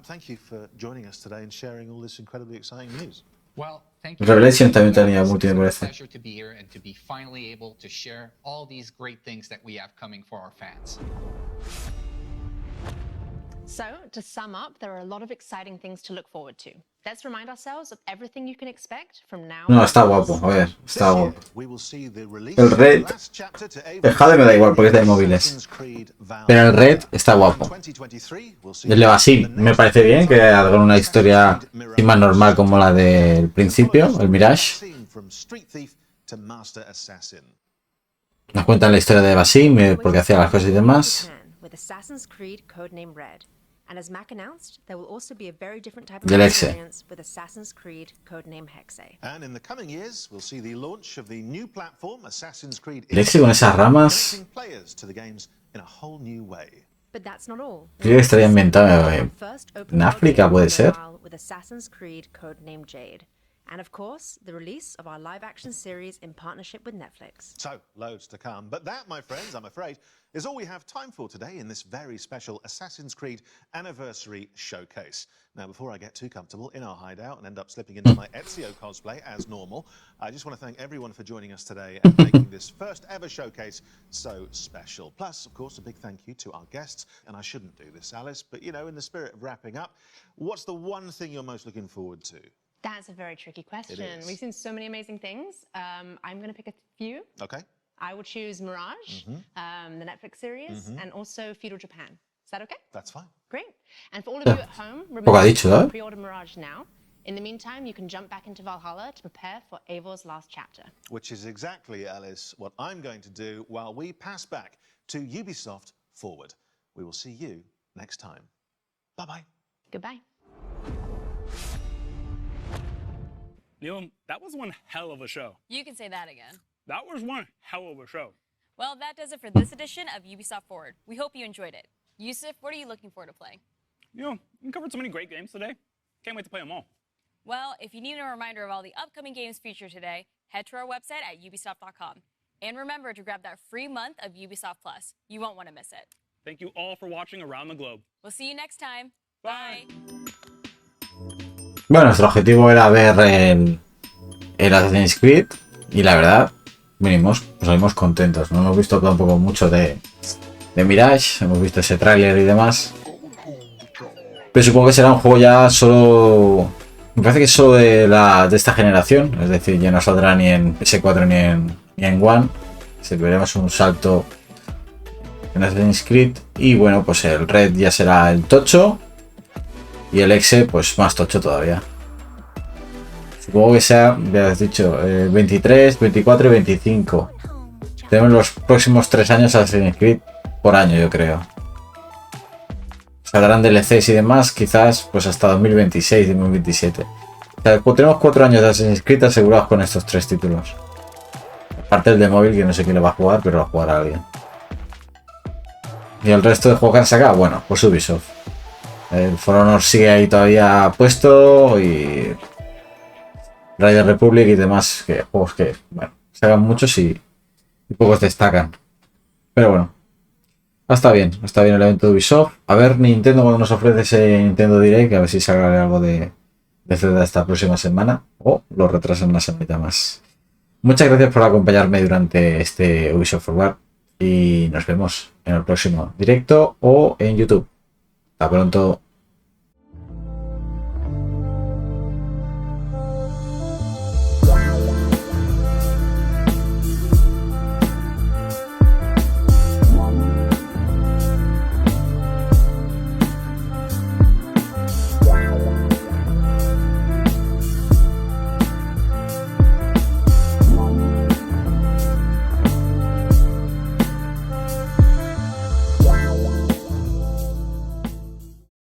Thank you for joining us today and sharing all this incredibly exciting news. Well, thank you. Revelation también tenía multi, me It's parece. a pleasure to be here and to be finally able to share all these great things that we have coming for our fans. So, to sum up, there are a lot of exciting things to look forward to. Let's remind ourselves of everything you can expect from now No, on. está guapo, a ver, está guapo. El Red, el Jade me da igual porque es de móviles. Pero el Red está guapo. El de Basim me parece bien, que hagan una historia más normal como la del principio, el Mirage. Nos cuentan la historia de Basim, porque hacía las cosas y demás. And as Mac announced, there will also be a very different type of Del Exe. experience with Assassin's Creed codename Hexe. And in the coming years, we'll see the launch of the new platform Assassin's Creed. El Exe con esas ramas. Players to the games in a whole new way. But that's not all. Creo que estaría inventado en África, puede ser. With Assassin's Creed codename Jade. And of course, the release of our live-action series in partnership with Netflix. So, loads to come. But that, my friends, I'm afraid, is all we have time for today in this very special Assassin's Creed Anniversary Showcase. Now, before I get too comfortable in our hideout and end up slipping into my Ezio cosplay as normal, I just want to thank everyone for joining us today and making this first ever showcase so special. Plus, of course, a big thank you to our guests. And I shouldn't do this, Alice, but, you know, in the spirit of wrapping up, what's the one thing you're most looking forward to? That's a very tricky question. We've seen so many amazing things. I'm going to pick a few. Okay. I would choose Mirage, the Netflix series, and also Feudal Japan. Is that okay? That's fine. Great. And for all of you at home, Poco ha remember dicho, to pre-order Mirage now. In the meantime, you can jump back into Valhalla to prepare for Eivor's last chapter. Which is exactly, Alice, what I'm going to do while we pass back to Ubisoft Forward. We will see you next time. Bye-bye. Goodbye. Neil, that was one hell of a show. You can say that again. That was one hell of a show. Well, that does it for this edition of Ubisoft Forward. We hope you enjoyed it. Yusuf, what are you looking forward to playing? You know, we covered so many great games today. Can't wait to play them all. Well, if you need a reminder of all the upcoming games featured today, head to our website at ubisoft.com. And remember to grab that free month of Ubisoft Plus. You won't want to miss it. Thank you all for watching around the globe. We'll see you next time. Bye. Bueno, nuestro objetivo era ver el Assassin's Creed y la verdad, venimos, pues salimos contentos. No hemos visto tampoco mucho de Mirage, hemos visto ese tráiler y demás. Pero supongo que será un juego ya solo... Me parece que solo de esta generación, es decir, ya no saldrá ni en PS4 ni en One. Si veremos un salto en Assassin's Creed. Y bueno, pues el Red ya será el tocho. Y el Exe, pues más tocho todavía. Supongo que sea, ya has dicho, 23, 24 y 25. Tenemos los próximos 3 años Assassin's Creed por año, yo creo. Saldrán DLCs y demás, quizás pues hasta 2026, 2027. O sea, tenemos 4 años de Assassin's Creed asegurados con estos 3 títulos. Aparte el de móvil, que no sé quién lo va a jugar, pero lo va a jugar alguien. Y el resto de juegos que han sacado, bueno, pues Ubisoft. El For Honor sigue ahí todavía puesto y Rider Republic y demás, que juegos que, bueno, sacan muchos y pocos destacan. Pero bueno, está bien el evento de Ubisoft. A ver Nintendo cuando nos ofrece ese Nintendo Direct, a ver si sale algo de Zelda esta próxima semana o lo retrasan una semanita más. Muchas gracias por acompañarme durante este Ubisoft Forward y nos vemos en el próximo directo o en YouTube. Hasta pronto.